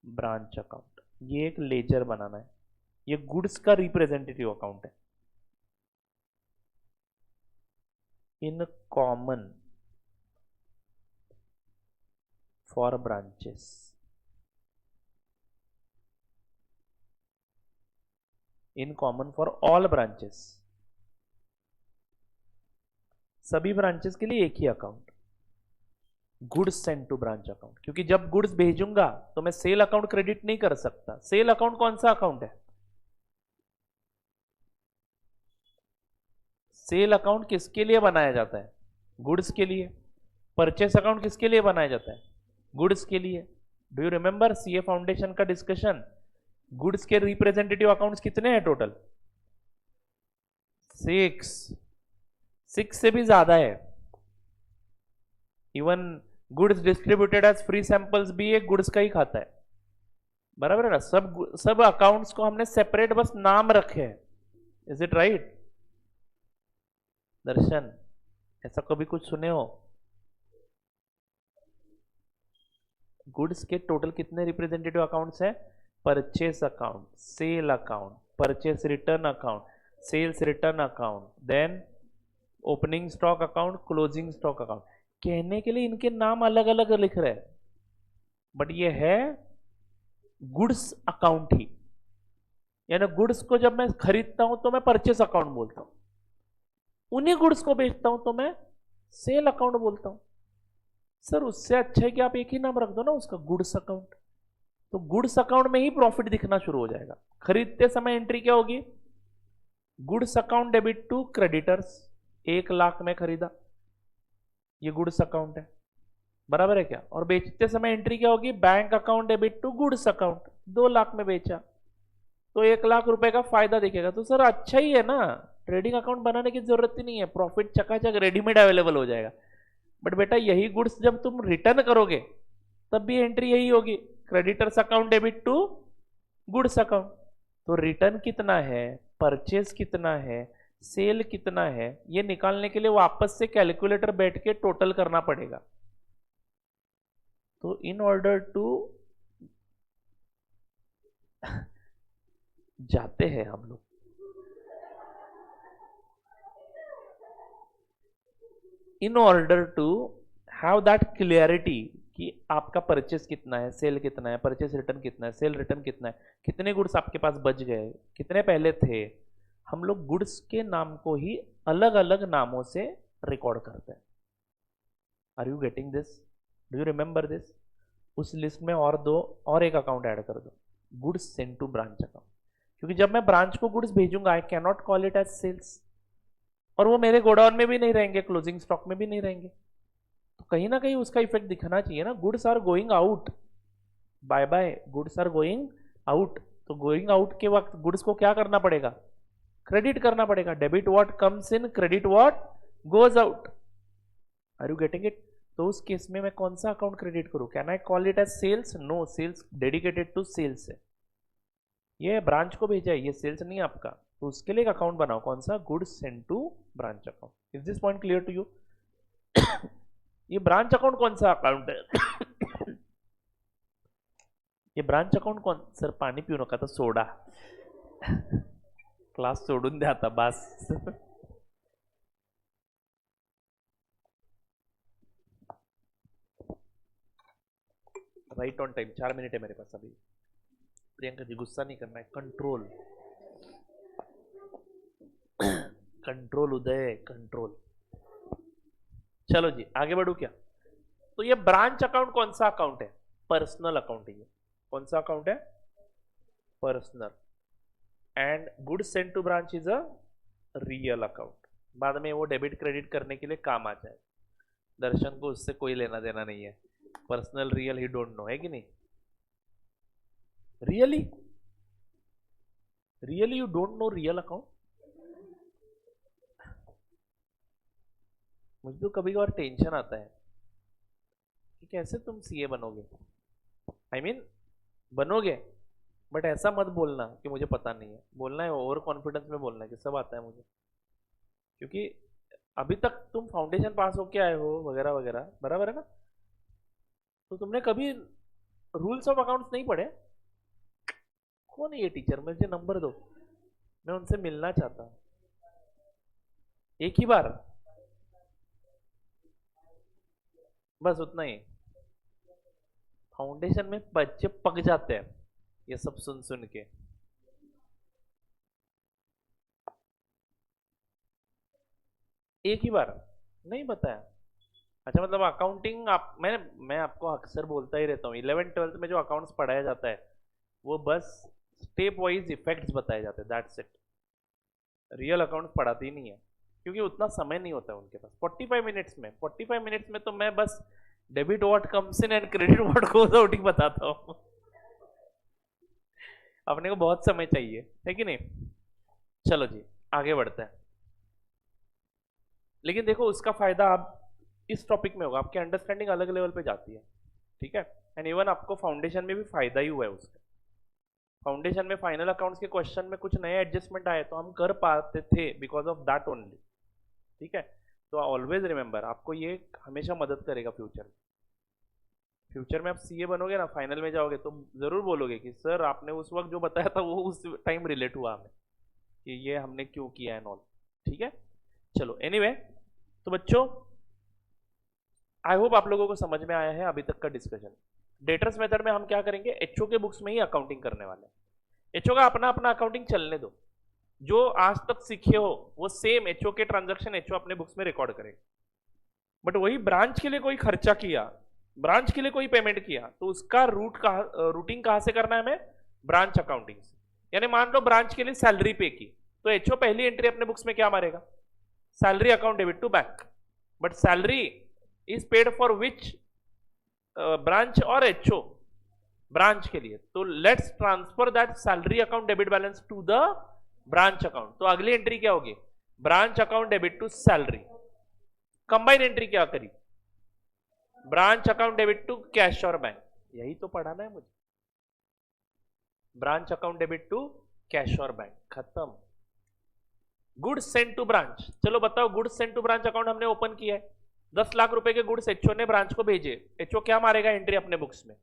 branch account, ये एक लेजर बनाना है, ये गुड्स का रिप्रेजेंटेटिव अकाउंट है। In common for branches, in common for all branches, सभी ब्रांचेस के लिए एक ही account, goods send to branch account. क्योंकि जब गुड्स भेजूंगा तो मैं सेल अकाउंट क्रेडिट नहीं कर सकता। सेल अकाउंट कौन सा अकाउंट है? सेल अकाउंट किसके लिए बनाया जाता है? गुड्स के लिए। परचेस अकाउंट किसके लिए बनाया जाता है? गुड्स के लिए। Do you remember CA foundation का डिस्कशन? गुड्स के रिप्रेजेंटेटिव अकाउंट्स कितने हैं टोटल? 6 से भी ज्यादा है। Even goods distributed as free samples भी एक गुड्स का ही खाता है, बराबर है ना? सब अकाउंट्स को हमने सेपरेट बस नाम रखे हैं। Is it right Darshan? ऐसा कभी कुछ सुने हो? गुड्स के टोटल कितने रिप्रेजेंटेटिव अकाउंट्स हैं? Purchase account, sale account, purchase return account, sales return account, then opening stock account, closing stock account. कहने के लिए इनके नाम अलग अलग लिख रहे हैं, बट ये है गुड्स अकाउंट ही। यानी गुड्स को जब मैं खरीदता हूं तो मैं परचेस अकाउंट बोलता हूं, उन्हीं गुड्स को बेचता हूं तो मैं सेल अकाउंट बोलता हूं। सर उससे अच्छा है कि आप एक ही नाम रख दो ना उसका, गुड्स अकाउंट। तो गुड्स अकाउंट में ही प्रॉफिट दिखना शुरू हो जाएगा। खरीदते समय एंट्री क्या होगी? Goods account debit to creditors, 1 lakh में खरीदा, ये गुड्स अकाउंट है, बराबर है क्या? और बेचते समय एंट्री क्या होगी? Bank account debit to goods account, 2 lakh में बेचा तो 1 लाख रुपए का फायदा दिखेगा। तो सर अच्छा ही है ना, ट्रेडिंग अकाउंट बनाने की जरूरत ही नहीं है, प्रॉफिट चकाचक रेडीमेड अवेलेबल हो जाएगा। बट बेटा यही गुड्स जब तुम रिटर्न करोगे तब भी एंट्री यही होगी, creditors account debit to goods account. तो रिटर्न कितना है, परचेज कितना है, सेल कितना है, ये निकालने के लिए वापस से कैलकुलेटर बैठ के टोटल करना पड़ेगा। तो इन ऑर्डर टू जाते हैं हम लोग, in order to have that clarity कि आपका परचेस कितना है, सेल कितना है, परचेस रिटर्न कितना है, सेल रिटर्न कितना है, कितने गुड्स आपके पास बच गए, कितने पहले थे। हम लोग गुड्स के नाम को ही अलग अलग नामों से रिकॉर्ड करते हैं। Are you getting this? Do you remember this? उस लिस्ट में और एक अकाउंट ऐड कर दो, goods send to branch account. क्योंकि जब मैं ब्रांच को गुड्स भेजूंगा I can not call it as sales, और वो मेरे गोडाउन में भी नहीं रहेंगे, क्लोजिंग स्टॉक में भी नहीं रहेंगे, तो कहीं ना कहीं उसका इफेक्ट दिखना चाहिए ना। Goods are going out, bye bye, goods are going out. तो गोइंग आउट के वक्त गुड्स को क्या करना पड़ेगा? क्रेडिट करना पड़ेगा। Debit what comes in, credit what goes out. Are you getting it? तो उस केस में मैं कौन सा अकाउंट क्रेडिट करूं? Can I call it as sales? No, sales dedicated to sales है, ये ब्रांच को भेजा है, ये सेल्स नहीं आपका। तो उसके लिए एक अकाउंट बनाओ, कौन सा, goods send to branch account. Is this point clear to you? ये ब्रांच अकाउंट कौन सा अकाउंट है? ये ब्रांच अकाउंट कौन, सर पाणी पिऊ नका तर सोडा, क्लास सोडून द्या आता बस। राइट ऑन टाइम, 4 मिनट है मेरे पास अभी। प्रियंका जी गुस्सा नहीं करना है, कंट्रोल कंट्रोल उदय, कंट्रोल। चलो जी आगे बढ़ू क्या? तो ये ब्रांच अकाउंट कौन सा अकाउंट है? पर्सनल अकाउंट है ये। कौन सा अकाउंट है? Personal. And good send to branch is a real account. बाद में वो डेबिट क्रेडिट करने के लिए काम आ जाए। दर्शन को उससे कोई लेना देना नहीं है। Personal real he don't know, है कि नहीं? Really really you don't know real account? मुझे तो कभी कभार टेंशन आता है कि कैसे तुम सीए बनोगे। आई मीन बनोगे, बट ऐसा मत बोलना कि मुझे पता नहीं है। बोलना है ओवर कॉन्फिडेंस में, बोलना है कि सब आता है मुझे, क्योंकि अभी तक तुम फाउंडेशन पास होके आए हो वगैरह वगैरह, बराबर है ना? तो तुमने कभी रूल्स ऑफ अकाउंट्स नहीं पढ़े? कौन है ये टीचर? मुझे नंबर दो, मैं उनसे मिलना चाहता हूं एक ही बार, बस उतना ही। फाउंडेशन में बच्चे पक जाते हैं ये सब सुन सुन के। एक ही बार नहीं बताया? अच्छा, मतलब अकाउंटिंग आप, मैं आपको अक्सर बोलता ही रहता हूँ, 11th-12th में जो अकाउंट्स पढ़ाया जाता है वो बस स्टेप वाइज इफेक्ट्स बताए जाते हैं, दैट्स इट। रियल अकाउंट्स पढ़ाते ही नहीं है, क्योंकि उतना समय नहीं होता है उनके पास। 45 मिनट्स में तो मैं बस debit what comes in and credit what goes out ही बताता हूँ। अपने को बहुत समय चाहिए, है कि नहीं? चलो जी आगे बढ़ते हैं। लेकिन देखो उसका फायदा आप इस टॉपिक में होगा, आपकी अंडरस्टैंडिंग अलग लेवल पे जाती है, ठीक है? एंड इवन आपको फाउंडेशन में भी फायदा ही हुआ है उसका। फाउंडेशन में फाइनल अकाउंट्स के क्वेश्चन में कुछ नए एडजस्टमेंट आए तो हम कर पाते थे बिकॉज ऑफ दैट ओनली, ठीक है? तो ऑलवेज रिमेंबर, आपको ये हमेशा मदद करेगा फ्यूचर में। फ्यूचर में आप सीए बनोगे ना, फाइनल में जाओगे तो जरूर बोलोगे कि सर आपने उस वक्त जो बताया था वो उस टाइम रिलेट हुआ हमें, कि ये हमने क्यों किया है नॉल, ठीक है? चलो एनीवे, तो बच्चों आई होप आप लोगों को समझ में आया है अभी तक का डिस्कशन। डेटर्स मेथड में हम क्या करेंगे, एचओ के बुक्स में ही अकाउंटिंग करने वाले हैं। एचओ का अपना अपना अकाउंटिंग चलने दो, जो आज तक सीखे हो वो सेम एचओ के ट्रांजैक्शन एचओ अपने बुक्स में रिकॉर्ड करेगा। बट वही ब्रांच के लिए कोई खर्चा किया, ब्रांच के लिए कोई पेमेंट किया, तो उसका रूटिंग कहां से करना है हमें? ब्रांच अकाउंटिंग से। यानी मान लो ब्रांच के लिए सैलरी पे की, तो एचओ पहली एंट्री अपने बुक्स में क्या मारेगा? Salary account debit to bank. But salary is paid for which branch और एचओ? ब्रांच के लिए। तो let's transfer that salary account debit balance to the branch account. तो अगली एंट्री क्या होगी? Branch account debit to salary. Combine entry क्या करी? Branch account debit to cash और बैंक। यही तो पढ़ाना है मुझे, branch account debit to cash और बैंक, खत्म। गुड्स सेंड टू ब्रांच, चलो बताओ, goods send to branch account हमने ओपन किया है, 10 लाख रुपए के गुड्स एचओ ने ब्रांच को भेजे। एचओ क्या मारेगा एंट्री अपने बुक्स में?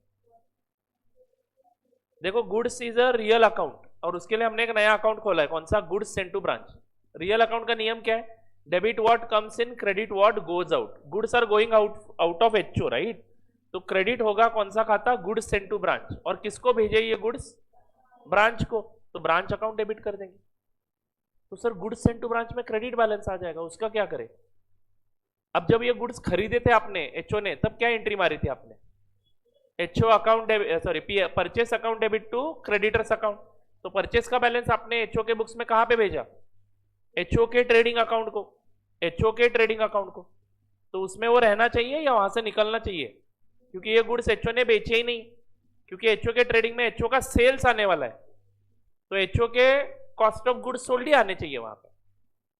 देखो goods is a real account, और उसके लिए हमने एक नया अकाउंट खोला है, कौन सा? Goods send to branch. Real account का नियम क्या है? Debit what comes in, credit what goes out. Goods are going out of HO, right? तो क्रेडिट होगा कौन सा खाता? Goods send to branch. और किसको भेजे ये गुड्स? ब्रांच को। तो ब्रांच अकाउंट डेबिट कर देंगे। तो sir goods send to branch में क्रेडिट बैलेंस आ जाएगा, उसका क्या करें? अब जब ये गुड्स खरीदे थे आपने एचओ ने, तब क्या एंट्री मारी थी आपने? HO account sorry purchase account debit to creditors account. तो परचेस का बैलेंस आपने एचओ के बुक्स में कहां पे भेजा? एचओ के ट्रेडिंग अकाउंट को। एचओ के ट्रेडिंग अकाउंट को। तो उसमें वो रहना चाहिए या वहां से निकलना चाहिए? क्योंकि ये गुड्स एचओ ने बेचे ही नहीं, क्योंकि एचओ के ट्रेडिंग में एचओ का सेल्स आने वाला है, तो एचओ के कॉस्ट ऑफ गुड्स सोल्ड ही आने चाहिए वहां पे।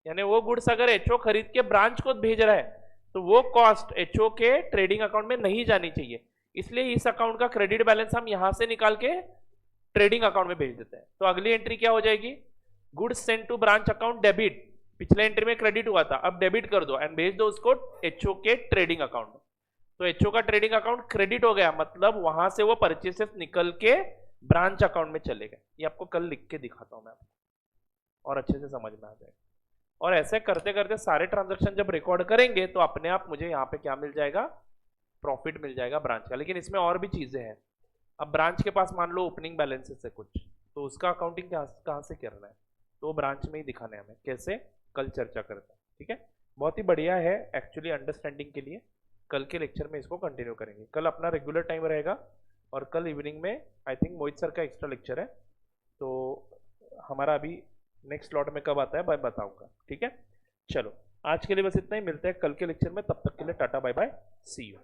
यानी वो गुड्स अगर एचओ खरीद के ब्रांच को भेज रहा है तो वो कॉस्ट एचओ के ट्रेडिंग अकाउंट में नहीं जानी चाहिए, इसलिए इस अकाउंट का क्रेडिट बैलेंस हम यहां से निकाल के ट्रेडिंग अकाउंट में भेज देते हैं। तो अगली एंट्री क्या हो जाएगी? Goods send to branch account debit, पिछले एंट्री में क्रेडिट हुआ था, अब डेबिट कर दो एंड भेज दो उसको एचओ के ट्रेडिंग अकाउंट में। तो एचओ का ट्रेडिंग अकाउंट क्रेडिट हो गया, मतलब वहां से वो परचेसेस निकल के ब्रांच अकाउंट में चले गए। ये आपको कल लिख के दिखाता हूं मैं आपको, और अच्छे से समझ में आ जाएगा। और ऐसे करते करते सारे ट्रांजेक्शन जब रिकॉर्ड करेंगे तो अपने आप मुझे यहाँ पे क्या मिल जाएगा, प्रॉफिट मिल जाएगा ब्रांच का। लेकिन इसमें और भी चीजें हैं। अब ब्रांच के पास मान लो ओपनिंग बैलेंसेस है कुछ, तो उसका अकाउंटिंग कहाँ से करना है, तो ब्रांच में ही दिखाना है हमें, कैसे कल चर्चा करते हैं। ठीक है, बहुत ही बढ़िया है एक्चुअली अंडरस्टैंडिंग के लिए। कल के लेक्चर में इसको कंटिन्यू करेंगे। कल अपना रेगुलर टाइम रहेगा और कल इवनिंग में आई थिंक मोहित सर का एक्स्ट्रा लेक्चर है, तो हमारा अभी नेक्स्ट स्लॉट में कब आता है मैं बताऊंगा। ठीक है, चलो आज के लिए बस इतना ही, मिलते हैं कल के लेक्चर में, तब तक के लिए टाटा बाय बाय, सी यू।